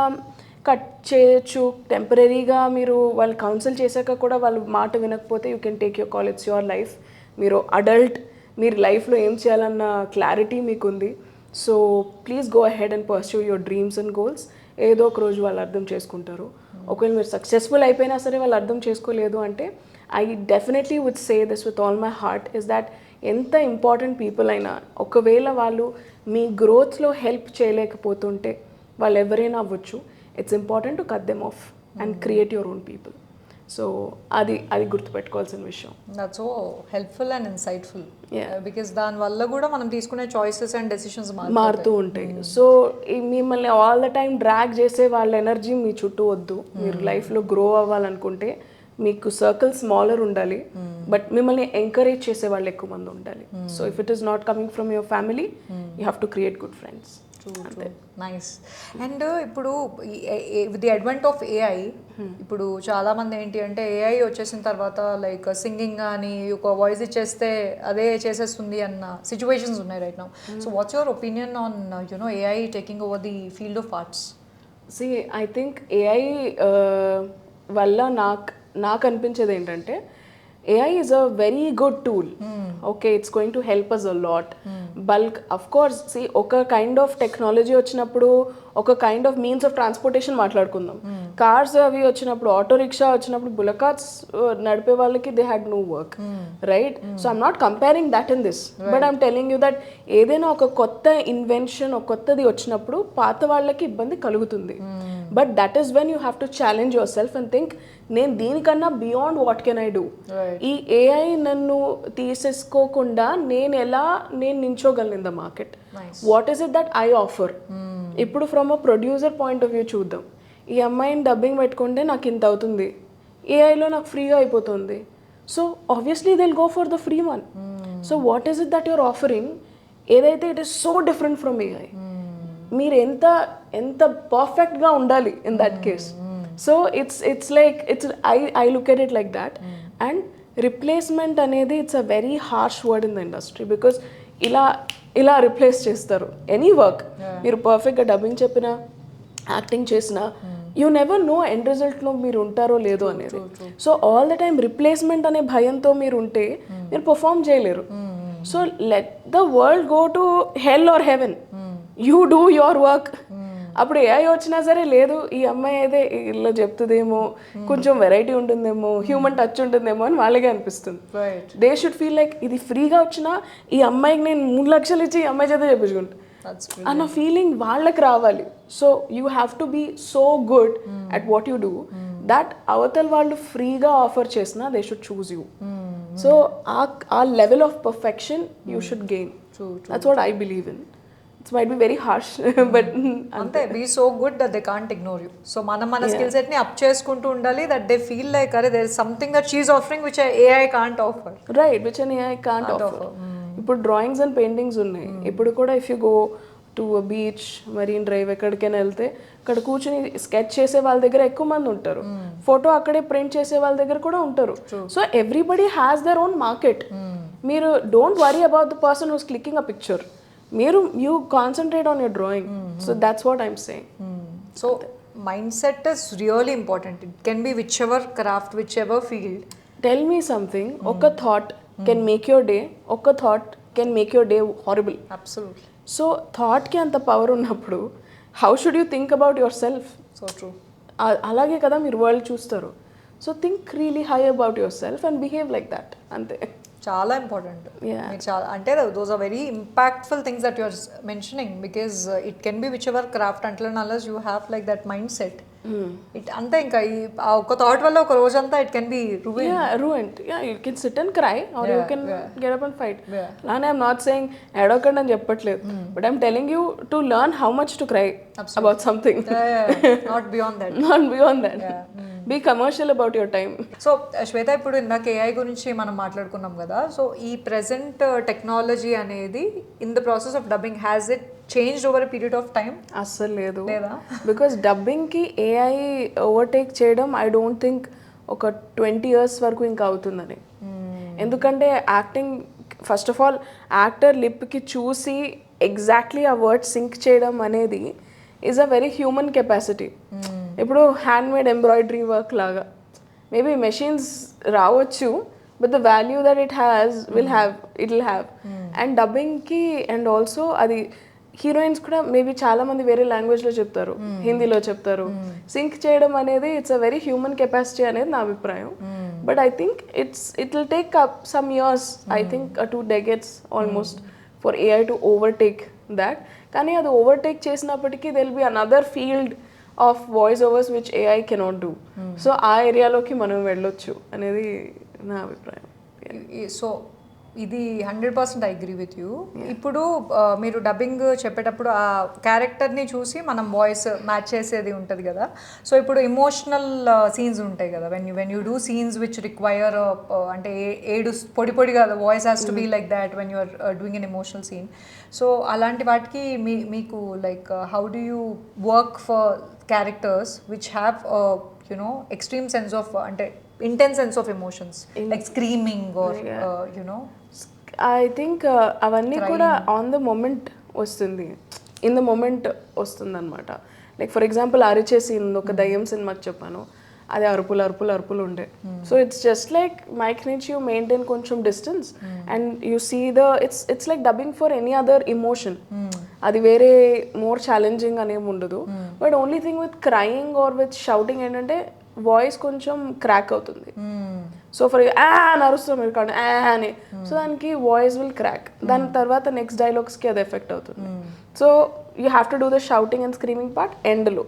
కట్ చేయొచ్చు, టెంపరీగా మీరు వాళ్ళు కౌన్సిల్ చేశాక కూడా వాళ్ళు మాట వినకపోతే you can take your call, it's your life. మీరు అడల్ట్, మీరు లైఫ్లో ఏం చేయాలన్న క్లారిటీ మీకుంది. So please go ahead and pursue your dreams and goals. ఏదో ఒక రోజు వాళ్ళు అర్థం చేసుకుంటారు. ఒకవేళ మీరు సక్సెస్ఫుల్ అయిపోయినా సరే వాళ్ళు అర్థం చేసుకోలేదు అంటే I definitely would say this with all my heart is that ఎంత ఇంపార్టెంట్ పీపుల్ అయినా ఒకవేళ వాళ్ళు మీ గ్రోత్లో హెల్ప్ చేయలేకపోతుంటే వాళ్ళు ఎవరైనా అవ్వచ్చు, it's important to cut them of and create your own people. So అది గుర్తుపెట్టుకోవాల్సిన విషయం. That's so helpful and insightful because దానివల్ల కూడా మనం తీసుకునే చాయిసెస్ అండ్ డెసిషన్స్ మారుతూ ఉంటాయి. సో మిమ్మల్ని ఆల్ ద టైమ్ డ్రాగ్ చేసే వాళ్ళ ఎనర్జీ మీ చుట్టూ వద్దు. మీరు లైఫ్లో గ్రో అవ్వాలనుకుంటే మీకు సర్కిల్ స్మాలర్ ఉండాలి, బట్ మిమ్మల్ని ఎంకరేజ్ చేసే వాళ్ళు ఎక్కువ మంది ఉండాలి. So if it is not coming from your family, you have to create good friends. Nice. And ఇప్పుడు with the advent of AI, ఇప్పుడు చాలా మంది ఏంటి అంటే ఏఐ వచ్చేసిన తర్వాత లైక్ సింగింగ్ కానీ ఒక వాయిస్ ఇచ్చేస్తే అదే చేసేస్తుంది అన్న సిచ్యువేషన్స్ ఉన్నాయి right now. So what's your opinion on you know AI taking over the field of arts? See I think AI వల్ల నాకు అనిపించేది ఏంటంటే AI is a very good tool. Okay, it's going to help us a lot. Bulk, of course, see, oka kind of technology vachinappudu, oka kind of means of transportation మాట్లాడుకుందాం. Cars అవి వచ్చినప్పుడు, auto rickshaw వచ్చినప్పుడు, bullet cars నడిపే వాళ్ళకి they had no work, right? So I'm not comparing that in this, but I'm telling you that ఏదైనా ఒక కొత్త invention, ఒక కొత్తది వచ్చినప్పుడు పాత వాళ్ళకి ఇబ్బంది కలుగుతుంది. But that is when you have to challenge yourself and think, నేను దీనికన్నా beyond what can I do? ఈ ఏఐ నన్ను తీసేసుకోకుండా నేను నించోగలను in the market. What is it that I offer? ఇప్పుడు from a producer point of view చూద్దాం. ఈ అమ్మాయిని డబ్బింగ్ పెట్టుకుంటే నాకు ఇంత అవుతుంది, ఏఐలో నాకు ఫ్రీగా అయిపోతుంది. So obviously they will go for the free one. So what is it that your offering? ఏదైతే it is so different from AI. మీరు ఎంత పర్ఫెక్ట్గా ఉండాలి in that case. So it's like I look at it like that. And replacement అనేది it's a very harsh word in the industry, because ఇలా replace చేస్తారు any work. మీరు పర్ఫెక్ట్గా dubbing చెప్పినా, యాక్టింగ్ చేసినా, యూ నెవర్ నో ఎండ్ రిజల్ట్లో మీరు ఉంటారో లేదో అనేది. So all the time replacement అనే భయంతో మీరు ఉంటే మీరు పర్ఫామ్ చేయలేరు. So let the world go to hell or heaven, you do your work. అప్పుడు ఏఐ వచ్చినా సరే, లేదు ఈ అమ్మాయి అయితే ఇలా చెప్తుందేమో, కొంచెం వెరైటీ ఉంటుందేమో, హ్యూమన్ టచ్ ఉంటుందేమో అని వాళ్ళకే అనిపిస్తుంది. దే షుడ్ ఫీల్ లైక్ ఇది ఫ్రీగా వచ్చినా ఈ అమ్మాయికి నేను 3 లక్షలు ఇచ్చి ఈ అమ్మాయి చేత చెప్పించుకుంటా అన్న ఫీలింగ్ వాళ్ళకి రావాలి. So you have to be so good at what you do that అవతల వాళ్ళు ఫ్రీగా ఆఫర్ చేసినా they should choose you. So ఆ level of perfection you should gain. That's what I believe in. It might be very harsh, but ante be so good that they can't ignore you. So mana skill set ni up cheskuntu undali, that they feel like are there is something that she is offering which AI can't offer, right? Which an AI can't offer. Ippudu drawings and paintings unnai. Ippudu kuda if you go to a beach, marine drive, ekkadikena velte akkada కూర్చుని sketch చేసే వాళ్ళ దగ్గర ఎక్కువ మంది ఉంటారు, photo అక్కడే print చేసే వాళ్ళ దగ్గర కూడా ఉంటారు. So everybody has their own market. మీరు don't worry about the person who's clicking a picture. You concentrate on your drawing. So that's what I'm saying. So mindset is really important. It can be whichever craft, whichever field. Tell me something. Oka thought can make your day. Oka thought can make your day horrible. Absolutely. So thought ki anta power unnappudu how should you think about yourself? So true. Alage kada meer world చూస్తారు. So think really high about yourself and behave like that. Ante. చాలా important. మీరు చాలా అంటే those are very impactful things that you are mentioning, because it can be whichever craft until and unless you have like that mindset. It అంతే ఇంకా ఆ ఒక thought వల్ల ఒక రోజంతా it can be ruined. Yeah, you can sit and cry or you can get up and fight. And I'm not saying ఏడవకండి అని చెప్పట్లేదు, but I'm telling you to learn how much to cry about something. Not beyond that. Not beyond that. Be commercial about your time. So Shweta, ఇప్పుడు ఇందాక ఏఐ గురించి మనం మాట్లాడుకున్నాం కదా. సో ఈ ప్రెసెంట్ టెక్నాలజీ అనేది in the process of dubbing has it changed over a period of time? అస్సలు లేదు. బికాస్ డబ్బింగ్కి ఏఐ ఓవర్టేక్ చేయడం ఐ డోంట్ థింక్ ఒక 20 years వరకు ఇంకా అవుతుందని. ఎందుకంటే acting, first of all actor లిప్కి చూసి ఎగ్జాక్ట్లీ ఆ వర్డ్ సింక్ చేయడం అనేది is a very human capacity. ఇప్పుడు హ్యాండ్మేడ్ ఎంబ్రాయిడరీ వర్క్ లాగా మేబీ మెషిన్స్ రావచ్చు, but the value that it will have. And డబ్బింగ్కి అండ్ ఆల్సో అది హీరోయిన్స్ కూడా మేబీ చాలా మంది వేరే లాంగ్వేజ్లో చెప్తారు, హిందీలో చెప్తారు. సింక్ చేయడం అనేది it's a very human capacity అనేది నా అభిప్రాయం. But I think it will take some years, I think 2 decades almost for AI to overtake that. కానీ అది ఓవర్టేక్ చేసినప్పటికీ they'll be another field of voice overs which AI cannot do. So ఆ ఏరియాలోకి మనం వెళ్ళొచ్చు అనేది నా అభిప్రాయం. సో ఇది 100% ఐ అగ్రీ విత్ యూ. ఇప్పుడు మీరు డబ్బింగ్ చెప్పేటప్పుడు ఆ క్యారెక్టర్ని చూసి మనం వాయిస్ మ్యాచ్ చేసేది ఉంటుంది కదా. సో ఇప్పుడు ఇమోషనల్ సీన్స్ ఉంటాయి కదా, when you do scenes which require అంటే ఏడు పొడిగా voice has to be like that when you are doing an emotional scene. So అలాంటి వాటికి మీకు like how do you work for characters which have extreme sense of అంటే intense sense of emotions like screaming or I think అవన్నీ కూడా on the moment వస్తుంది, in the moment వస్తుంది అనమాట. Like for example అరిచే సీన్ ఒక దయ్యం సినిమాకి చెప్పాను, అది అరుపులు ఉండే. So it's just like mike నుంచి యూ మెయింటైన్ కొంచెం distance and you see it's like dubbing for any other emotion. అది వేరే మోర్ ఛాలెంజింగ్ అనేమి ఉండదు. But only thing with crying or with shouting ఏంటంటే వాయిస్ కొంచెం క్రాక్ అవుతుంది. సో ఫర్ అని అరుస్తాం మీరు కానీ అని, సో దానికి వాయిస్ విల్ క్రాక్. దాని తర్వాత నెక్స్ట్ డైలాగ్స్కి అది ఎఫెక్ట్ అవుతుంది. So you have to do the shouting and screaming part ఎండ్లో.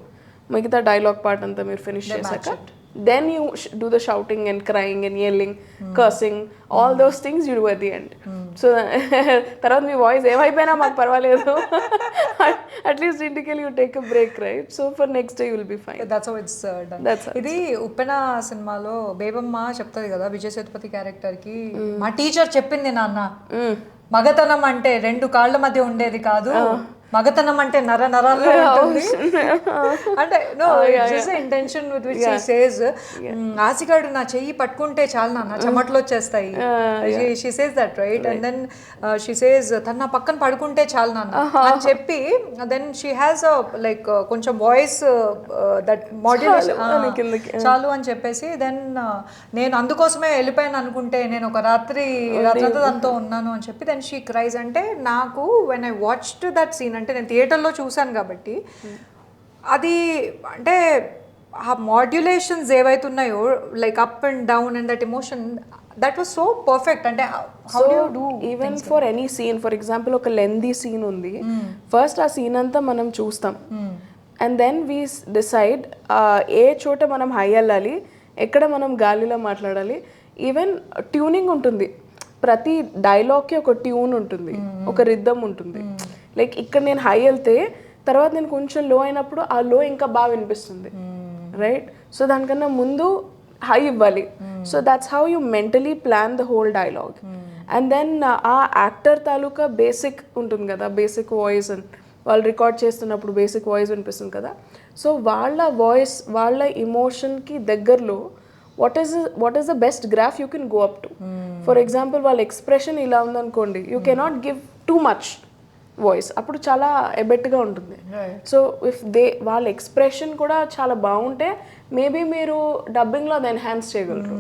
మిగతా డైలాగ్ పార్ట్ అంతా మీరు ఫినిష్ చేశాక then you do the shouting and crying and yelling, cursing, all those things you do at the end. So తర్వాత మీ voice ఏమైపోయినా మాకు పర్వాలేదు, at least ఇంటికెళ్ళి you take a break, right? So for next day you will be fine. That's how it's done. ఇది ఉప్పెన సినిమాలో బేబమ్మ చెప్తుంది కదా విజయ్ సేతుపతి క్యారెక్టర్కి, మా టీచర్ చెప్పింది నాన్న, మగతనం అంటే 2 కాళ్ళ మధ్య ఉండేది కాదు, మగతనం అంటే నరాల్లో ఉంటుంది అంటే no it's intention with which she says ఆసిగాడు నా చెయ్యి పట్టుకుంటే చాలు నాన్న చెమటలు వచ్చేస్తాయి, she says that right. And then she says తన నా పక్కన పడుకుంటే చాలు నాన్న అని చెప్పి దెన్ షీ హ్యాస్ లైక్ కొంచెం వాయిస్ దట్ మాడ్యులేషన్ చాలు అని చెప్పేసి దెన్ నేను అందుకోసమే వెళ్ళిపోయాను అనుకుంటే నేను ఒక రాత్రి దాంతో ఉన్నాను అని చెప్పి దెన్ షీ క్రైజ్. అంటే నాకు when I watched that scene, అంటే నేను థియేటర్లో చూశాను కాబట్టి అది అంటే ఆ మాడ్యులేషన్స్ ఏవైతున్నాయో like up and down and that emotion that was so perfect. అంటే how do you do even for any scene, for example ఒక లెందీ సీన్ ఉంది, ఫస్ట్ ఆ సీన్ అంతా మనం చూస్తాం అండ్ దెన్ వీ డిసైడ్ ఏ చోట మనం హై వెళ్ళాలి, ఎక్కడ మనం గాలిలో మాట్లాడాలి. ఈవెన్ ట్యూనింగ్ ఉంటుంది, ప్రతి డైలాగ్కి ఒక ట్యూన్ ఉంటుంది, ఒక రిథమ్ ఉంటుంది. లైక్ ఇక్కడ నేను హై వెళ్తే తర్వాత నేను కొంచెం లో అయినప్పుడు ఆ లో ఇంకా బాగా వినిపిస్తుంది, రైట్? సో దానికన్నా ముందు హై ఇవ్వాలి. So that's how you mentally plan the whole dialogue. And then ఆ యాక్టర్ తాలూకా బేసిక్ ఉంటుంది కదా, బేసిక్ వాయిస్, అండ్ వాళ్ళు రికార్డ్ చేస్తున్నప్పుడు బేసిక్ వాయిస్ వినిపిస్తుంది కదా. సో వాళ్ళ వాయిస్ వాళ్ళ ఎమోషన్కి దగ్గరలో what is the best graph you can go up to. For example, వాళ్ళ ఎక్స్ప్రెషన్ ఇలా ఉందనుకోండి, you cannot give too much voice, అప్పుడు చాలా ఎబెట్గా ఉంటుంది. సో ఇఫ్ వాళ్ళ ఎక్స్ప్రెషన్ కూడా చాలా బాగుంటే మేబీ మీరు డబ్బింగ్లో అది ఎన్హాన్స్ చేయగలరు.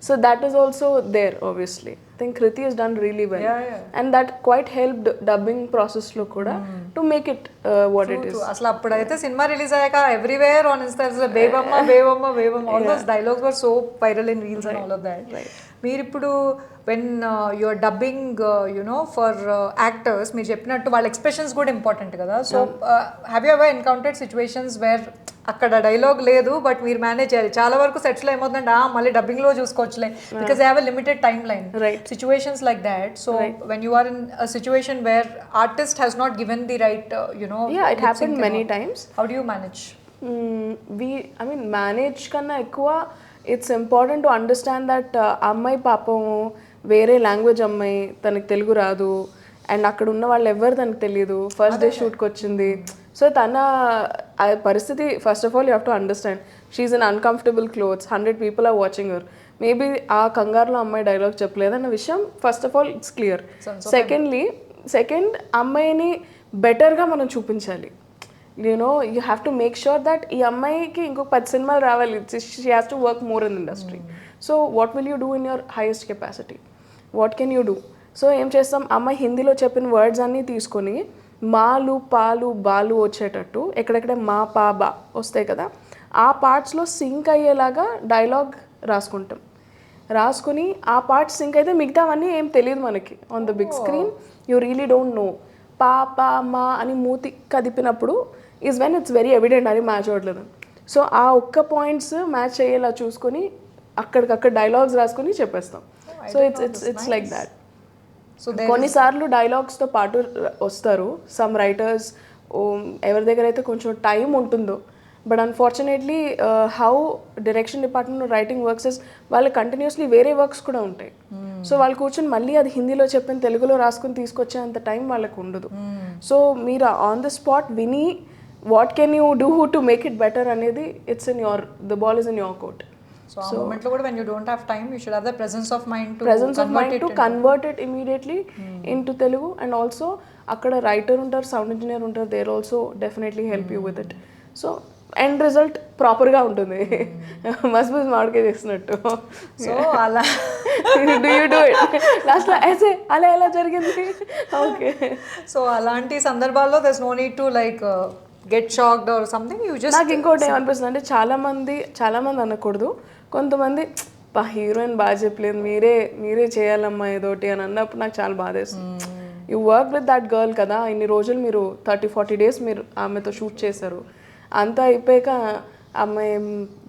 So that is also there obviously. I think Krithi has done really well. And that quite helped dubbing process లో కూడా to make it what it is. అసలు అప్పుడైతే సినిమా రిలీజ్ అయ్యాక everywhere on Instagram Bebamma all those dialogues were so viral in reels and all of that. మీరు ఇప్పుడు when your dubbing for actors మీరు చెప్పినట్టు వాళ్ళ ఎక్స్ప్రెషన్స్ కూడా ఇంపార్టెంట్ కదా. So have you ever encountered situations where అక్కడ dialogue లేదు బట్ మీరు మేనేజ్ చేయాలి? చాలా వరకు సెట్స్లో ఏమవుతుందంటే మళ్ళీ డబ్బింగ్లో చూసుకోవచ్చులే because they have a limited timeline, situations like that. So when you are in a situation where artist has not given the right it happened many times. How do you manage? Manage కన్నా ఎక్కువ it's important to understand that అమ్మాయి పాపం వేరే language అమ్మాయి, తనకు తెలుగు రాదు, and అక్కడ ఉన్న వాళ్ళు ఎవరు తనకు తెలియదు, ఫస్ట్ డే షూట్కి వచ్చింది. సో తన పరిస్థితి first of all you have to understand she's in uncomfortable clothes, 100 people are watching her. Maybe ఆ కంగారులో అమ్మాయి డైలాగ్ చెప్పలేదన్న విషయం first of all it's clear. Second అమ్మాయిని బెటర్గా మనం చూపించాలి. You have to make sure that ఈ అమ్మాయికి ఇంకొక 10 సినిమాలు రావాలి. She has to work more in the industry. So what will you do in your highest capacity? What can you do? So ఏం చేస్తాం, అమ్మాయి హిందీలో చెప్పిన వర్డ్స్ అన్నీ తీసుకొని మాలు పాలు బాలు వచ్చేటట్టు ఎక్కడెక్కడ మా పా బా వస్తాయి కదా, ఆ పార్ట్స్లో సింక్ అయ్యేలాగా డైలాగ్ రాసుకుని ఆ పార్ట్స్ సింక్ అయితే మిగతావన్నీ ఏం తెలియదు మనకి. On the big screen you really don't know. పా పా మా అని మూతి కదిపినప్పుడు is when it's very evident అది మ్యాచ్ అవ్వట్లేదు. సో ఆ ఒక్క పాయింట్స్ మ్యాచ్ అయ్యేలా చూసుకొని అక్కడికక్కడ డైలాగ్స్ రాసుకొని చెప్పేస్తాం. So it's like that. కొన్నిసార్లు డైలాగ్స్తో పాటు వస్తారు సమ్ రైటర్స్, ఎవరి దగ్గర అయితే కొంచెం టైం ఉంటుందో. But unfortunately how direction department writing works is వాళ్ళు కంటిన్యూస్లీ వేరే వర్క్స్ కూడా ఉంటాయి. సో వాళ్ళు కూర్చొని మళ్ళీ అది హిందీలో చెప్పిన తెలుగులో రాసుకుని తీసుకొచ్చేంత టైం వాళ్ళకు ఉండదు. సో మీరు ఆన్ ద స్పాట్ విని what can you do to make it better అనేది it's in your the ball is in your court. So ఆ moment లో కూడా when you don't have time you should have the presence of mind to convert it immediately into Telugu. And also అక్కడ writer ఉంటారు, sound engineer ఉంటారు, they also definitely help you with it. So end result ప్రాపర్గా ఉంటుంది. Must bus మాడికే చేసినట్టు. So అలా do you do it లాస్ట్లో ఐసే అలా ఎలా జరిగింది. ఓకే, సో అలాంటి సందర్భాల్లో there's no need to like get shocked or something. You just నాకు ఇంకోటి ఏమనిపిస్తుంది అంటే చాలా మంది అనకూడదు, కొంతమంది బా హీరోయిన్ బాగా చెప్పలేదు, మీరే చేయాలమ్మా ఏదోటి అని అన్నప్పుడు నాకు చాలా బాధేస్తుంది. You work with that girl కదా, ఇన్ని రోజులు మీరు 30-40 days మీరు ఆమెతో షూట్ చేశారు, అంతా అయిపోయాక అమ్మాయి ఏం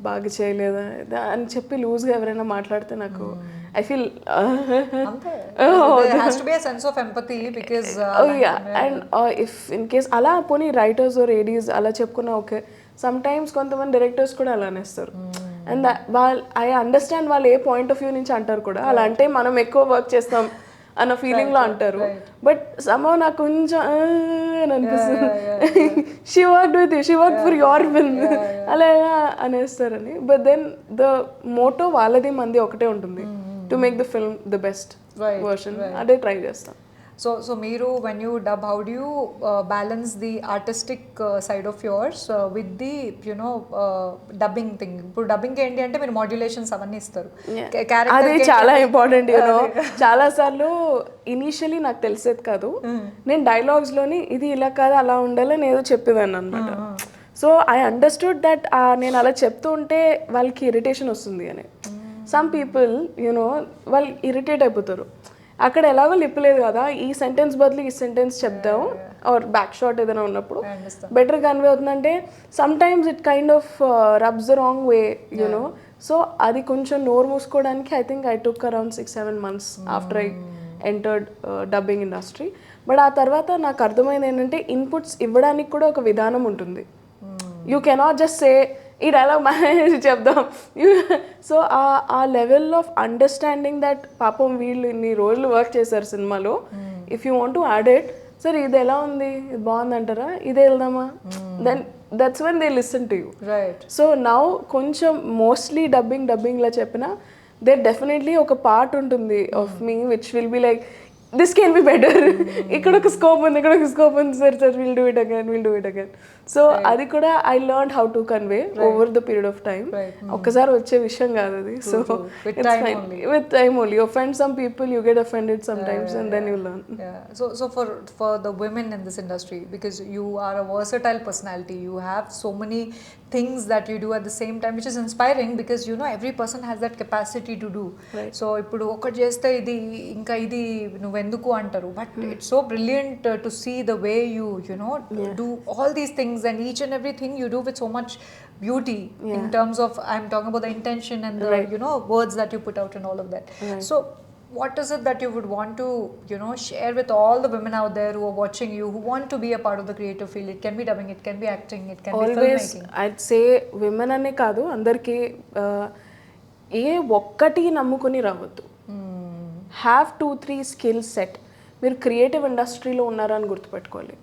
బాగా చేయలేదా అని చెప్పి లూజ్గా ఎవరైనా మాట్లాడితే నాకు I feel there has to be a sense of empathy because and if in case అలా పోనీ రైటర్స్ ఆర్ ఏడీస్ అలా చెప్పుకున్నా ఓకే. సమ్ టైమ్స్ కొంతమంది డైరెక్టర్స్ కూడా అలానే ఇస్తారు. అండ్ ఐ అండర్స్టాండ్ వాళ్ళు ఏ పాయింట్ ఆఫ్ వ్యూ నుంచి అంటారు కూడా, అలా అంటే మనం ఎక్కువ వర్క్ చేస్తాం అన్న ఫీలింగ్లో అంటారు. బట్ సమ్హౌ నాకు కొంచెం అని అనిపిస్తుంది, she work with you, she work for your film అలా ఎలా అనేస్తారని. బట్ దెన్ ద మోటో వాళ్ళది మంది ఒకటే ఉంటుంది, to make the film the best version. అదే ట్రై చేస్తాం. So Meeru, when you dub, how do you balance the artistic side of yours with the dubbing thing? ఇప్పుడు dubbing ఏంటి అంటే మీరు మాడ్యులేషన్స్ అవన్నీ ఇస్తారు. అది చాలా ఇంపార్టెంట్. చాలా సార్లు ఇనీషియలీ నాకు తెలిసేది కాదు, నేను డైలాగ్స్లోని ఇది ఇలా కాదు అలా ఉండాలని ఏదో చెప్పేదాన్ని అనమాట. సో ఐ అండర్స్టూడ్ దట్ నేను అలా చెప్తూ ఉంటే వాళ్ళకి ఇరిటేషన్ వస్తుంది అని. సమ్ పీపుల్ వాళ్ళు ఇరిటేట్ అయిపోతారు. అక్కడ ఎలాగో లిప్పలేదు కదా, ఈ సెంటెన్స్ బదులు ఈ సెంటెన్స్ చెప్దాం ఆర్ బ్యాక్ షాట్ ఏదైనా ఉన్నప్పుడు బెటర్ కన్వే అవుతుందంటే sometimes it kind of rubs the wrong way so అది కొంచెం నోరు మూసుకోవడానికి I think I took around 6-7 months after I entered dubbing industry. But ఆ తర్వాత నాకు అర్థమైంది ఏంటంటే ఇన్పుట్స్ ఇవ్వడానికి కూడా ఒక విధానం ఉంటుంది. యూ కెనాట్ జస్ట్ సే ఈ డైలాగ్ మేనేజ్ చెప్దాం. సో ఆ లెవెల్ ఆఫ్ అండర్స్టాండింగ్ దట్ పాపం వీళ్ళు ఇన్ని రోజులు వర్క్ చేశారు సినిమాలో, if you want to add it, సరే ఇది ఎలా ఉంది, ఇది బాగుంది అంటారా, ఇదే వెళ్దామా, then that's when they listen to you. So now కొంచెం మోస్ట్లీ డబ్బింగ్లో చెప్పిన దే డెఫినెట్లీ ఒక పార్ట్ ఉంటుంది ఆఫ్ మీ which will be like this can be better, ఇక్కడ ఒక స్కోప్ ఉంది, sir will do it again. So అది కూడా I learn how to convey over the period of time. ఒక్కసారి వచ్చే విషయం కాదు అది. So with time only. Offend some people, you get offended sometimes, and then you learn. So for the women in this industry, because you are a versatile personality, you have so many things that you do at the same time, which is inspiring because every person has that capacity to do. So ఇప్పుడు ఒకటి చేస్తే ఇది ఇంకా ఇది నువ్వు ఎందుకు అంటారు, but it's so brilliant to see the way you do all these things, and each and everything you do with so much beauty in terms of, I'm talking about the intention and the words that you put out and all of that. So what is it that you would want to share with all the women out there who are watching you, who want to be a part of the creative field? It can be dubbing, it can be acting, it can be filmmaking. I'd say women అనే కాదు, అందరికీ ఏ ఒక్కటి నమ్ముకుని రావద్దు. Have 2-3 skill set. మీరు creative ఇండస్ట్రీలో ఉన్నారని గుర్తుపెట్టుకోవాలి.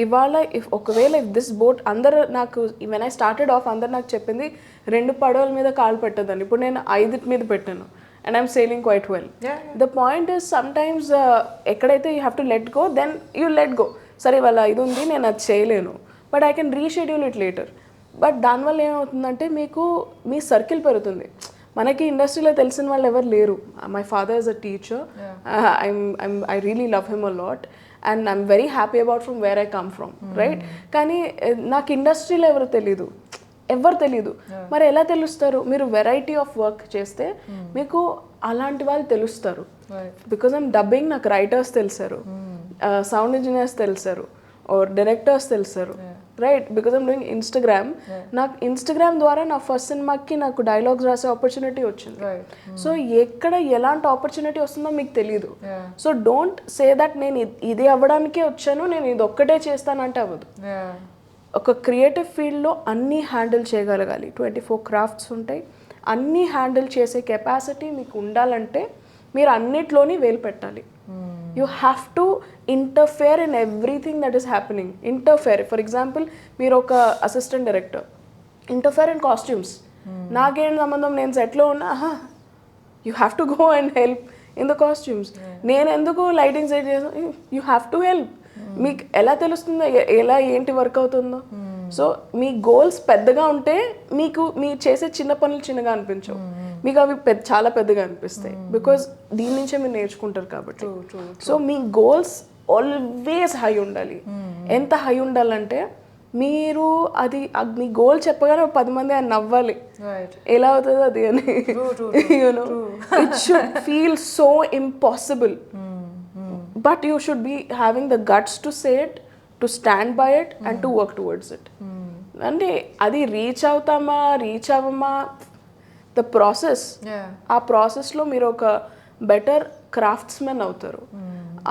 ఇవాళ ఒకవేళ దిస్ బోట్ అందరు నాకు వెన్ ఐ స్టార్టెడ్ ఆఫ్ అందరు నాకు చెప్పింది 2 పడవల మీద కాలు పెట్టదని. ఇప్పుడు నేను 5 మీద పెట్టాను and I'm sailing quite well. The point is sometimes ఎక్కడైతే you have to let go, then you let go. సరే ఇవాళ ఇది ఉంది, నేను అది చేయలేను, but I can reschedule it later. But దానివల్ల ఏమవుతుందంటే మీకు మీ సర్కిల్ పెరుగుతుంది. మనకి ఇండస్ట్రీలో తెలిసిన వాళ్ళు ఎవరు లేరు. My father is a teacher. I really love him a lot and I'm very happy about from where I come from, right? కానీ నాకు ఇండస్ట్రీలో ఎవరు తెలీదు. మరి ఎలా తెలుస్తారు? మీరు వెరైటీ ఆఫ్ వర్క్ చేస్తే మీకు అలాంటి వాళ్ళు తెలుస్తారు. బికాజ్ ఐమ్ డబ్బింగ్, నాకు రైటర్స్ తెలుసారు, సౌండ్ ఇంజనీర్స్ తెలుసారు, ఆర్ డైరెక్టర్స్ తెలుసారు, right? Because I'm doing Instagram. నాకు ఇన్స్టాగ్రామ్ ద్వారా నా ఫస్ట్ సినిమాకి నాకు డైలాగ్స్ రాసే ఆపర్చునిటీ వచ్చింది. సో ఎక్కడ ఎలాంటి ఆపర్చునిటీ వస్తుందో మీకు తెలియదు. సో డోంట్ సే దట్ నేను ఇది అవ్వడానికే వచ్చాను, నేను ఇది ఒక్కటే చేస్తానంటే అవ్వదు. ఒక క్రియేటివ్ ఫీల్డ్లో అన్నీ హ్యాండిల్ చేయగలగాలి. 24 క్రాఫ్ట్స్ ఉంటాయి. అన్నీ హ్యాండిల్ చేసే కెపాసిటీ మీకు ఉండాలంటే మీరు అన్నిట్లోని వేలు పెట్టాలి. You have to interfere in everything that is happening. Interfere, for example మీరు ఒక assistant director, interfere in costumes. నాకేం సంబంధం, నేను సెట్లో ఉన్నా, you have to go and help in the costumes. నేను ఎందుకు లైటింగ్ సెట్ చేసాను, యూ హ్యావ్ టు హెల్ప్. మీకు ఎలా తెలుస్తుందో ఎలా ఏంటి వర్క్ అవుతుందో? సో మీ గోల్స్ పెద్దగా ఉంటే మీకు మీరు చేసే చిన్న పనులు చిన్నగా అనిపించవు, మీకు అవి చాలా పెద్దగా అనిపిస్తాయి. బికాజ్ దీని నుంచే మీరు నేర్చుకుంటారు కాబట్టి. సో మీ గోల్స్ ఆల్వేస్ హై ఉండాలి. ఎంత హై ఉండాలంటే మీరు అది మీ గోల్ చెప్పగానే 10 మంది ఆయన నవ్వాలి, ఎలా అవుతుందో అది అని. You know it should feel so impossible. But you should be having the guts to say it, to stand by it and to work towards it. అంటే అది రీచ్ అవుతామా రీచ్ అవ్వమా, ద ప్రాసెస్. ఆ ప్రాసెస్లో మీరు ఒక బెటర్ క్రాఫ్ట్స్మెన్ అవుతారు.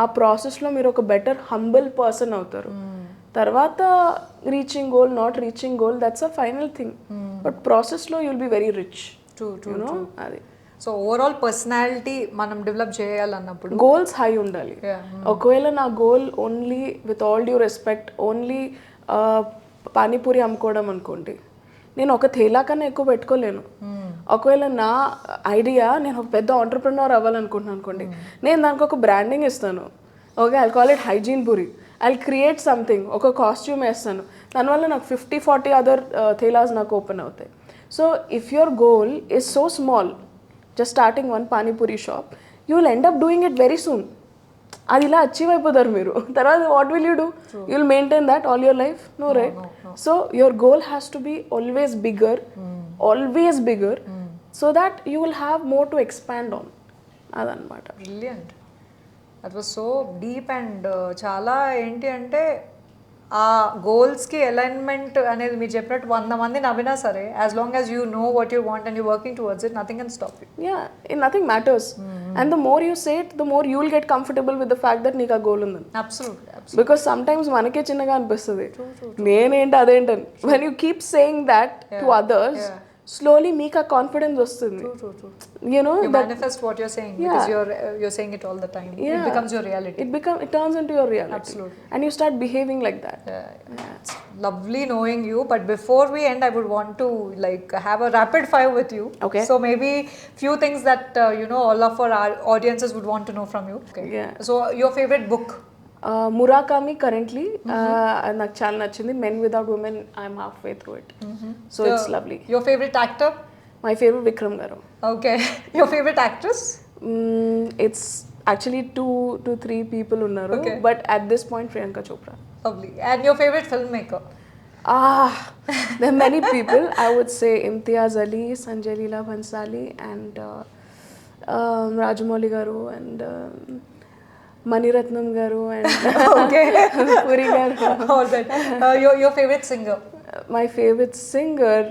ఆ ప్రాసెస్లో మీరు ఒక బెటర్ హంబుల్ పర్సన్ అవుతారు. తర్వాత reaching goal, not reaching goal, that's a final thing. But ప్రాసెస్లో you will be very rich. You know అది. సో ఓవరాల్ పర్సనాలిటీ మనం డెవలప్ చేయాలన్నప్పుడు గోల్స్ హై ఉండాలి. ఒకవేళ నా goal only, with all due respect, only panipuri అమ్ముకోవడం అనుకోండి, నేను ఒక థేలా కన్నా ఎక్కువ పెట్టుకోలేను. ఒకవేళ నా ఐడియా నేను ఒక పెద్ద ఆంటర్ప్రెన్యూర్ అవ్వాలనుకుంటున్నాను అనుకోండి, నేను దానికి ఒక బ్రాండింగ్ ఇస్తాను. Okay, I call it hygiene puri. I create something, ఒక కాస్ట్యూమ్ వేస్తాను, దానివల్ల నాకు 50-40 అదర్ థేలాస్ నాకు ఓపెన్ అవుతాయి. So if your goal is so small, just starting one pani puri shop, you will end up doing it very soon. అది ఇలా achieve అయిపోతారు మీరు. తర్వాత what will you do? You will maintain that all your life? No, right? So your goal has to be always bigger, so that you will have more to expand on. అదనమాట. Brilliant. That was so deep and చాలా ఏంటి అంటే ఆ గోల్స్కి alignment అనేది మీరు చెప్పినట్టు 100 మంది నవ్వినా సరే, as long as you know what you want and you working towards it, nothing can stop you. Nothing matters. And the more you say it, the more you will get comfortable with the fact that నీకు ఆ goal ఉందని. Absolutely. Because some times మనకే చిన్నగా అనిపిస్తుంది, నేనేంటి అదేంటని. When you keep saying that to others, slowly make a confidence వస్తుంది. You know, you manifest what you're saying, because you're saying it all the time. It becomes your reality. It turns into your reality. Absolutely. And you start behaving like that. It's lovely knowing you, but before we end, I would want to like have a rapid fire with you. Okay. So maybe few things that all of our audiences would want to know from you. Okay. So your favorite book? Murakami currently. నాకు చాలా నచ్చింది. Men Without Women, I'm halfway through it. So it's lovely. Your favorite actor? My favorite Vikram garu. Okay. Your favorite actress? It's actually 2-3 people unnaru, but at this point Priyanka Chopra. Lovely. And your favorite filmmaker? There are many people. I would say Imtiaz Ali, Sanjay Leela Bhansali, and Rajamouli garu, and Maniratnam garu, and Puri garu. All that. Your favorite singer? My favorite singer,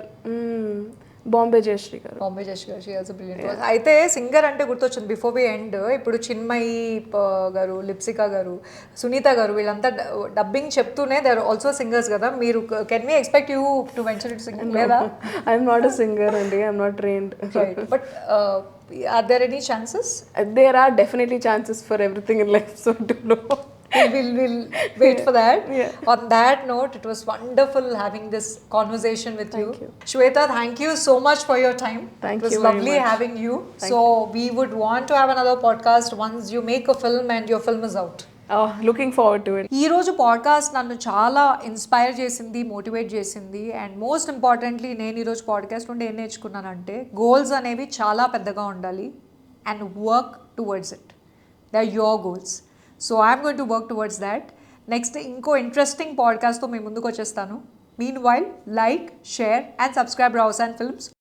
Bombay Jayashree గారు. బాంబే జయశ్రీ గారు, she has a brilliant voice. అయితే singer అంటే గుర్తొచ్చింది before we end, ఇప్పుడు చిన్మయి గారు, లిప్సికా గారు, సునీత గారు, వీళ్ళంతా డబ్బింగ్ చెప్తూనే దే ఆర్ ఆల్సో సింగర్స్ కదా. మీరు can we expect you to venture it singing? లేదా? ఐఎమ్ నాట్ అ సింగర్ అండి, I'm not trained. Right, but are there any chances? There are definitely chances for everything in life, so to know. We'll wait for that. On that note, it was wonderful having this conversation with you. Swetha, thank you so much for your time. Thank you. It was lovely having you. We would want to have another podcast once you make a film and your film is out. Looking forward to it. ఈరోజు podcast నన్ను చాలా inspire చేసింది, motivate చేసింది. And most importantly నేను ఈరోజు podcast నుండి ఏం నేర్చుకున్నానంటే goals అనేవి చాలా పెద్దగా ఉండాలి and work towards it. They are your goals. So I'm going to work towards that. Next ఇంకో ఇంట్రెస్టింగ్ పాడ్కాస్ట్తో మీ ముందుకు వచ్చేస్తాను. Meanwhile like, share and subscribe Rao San Films.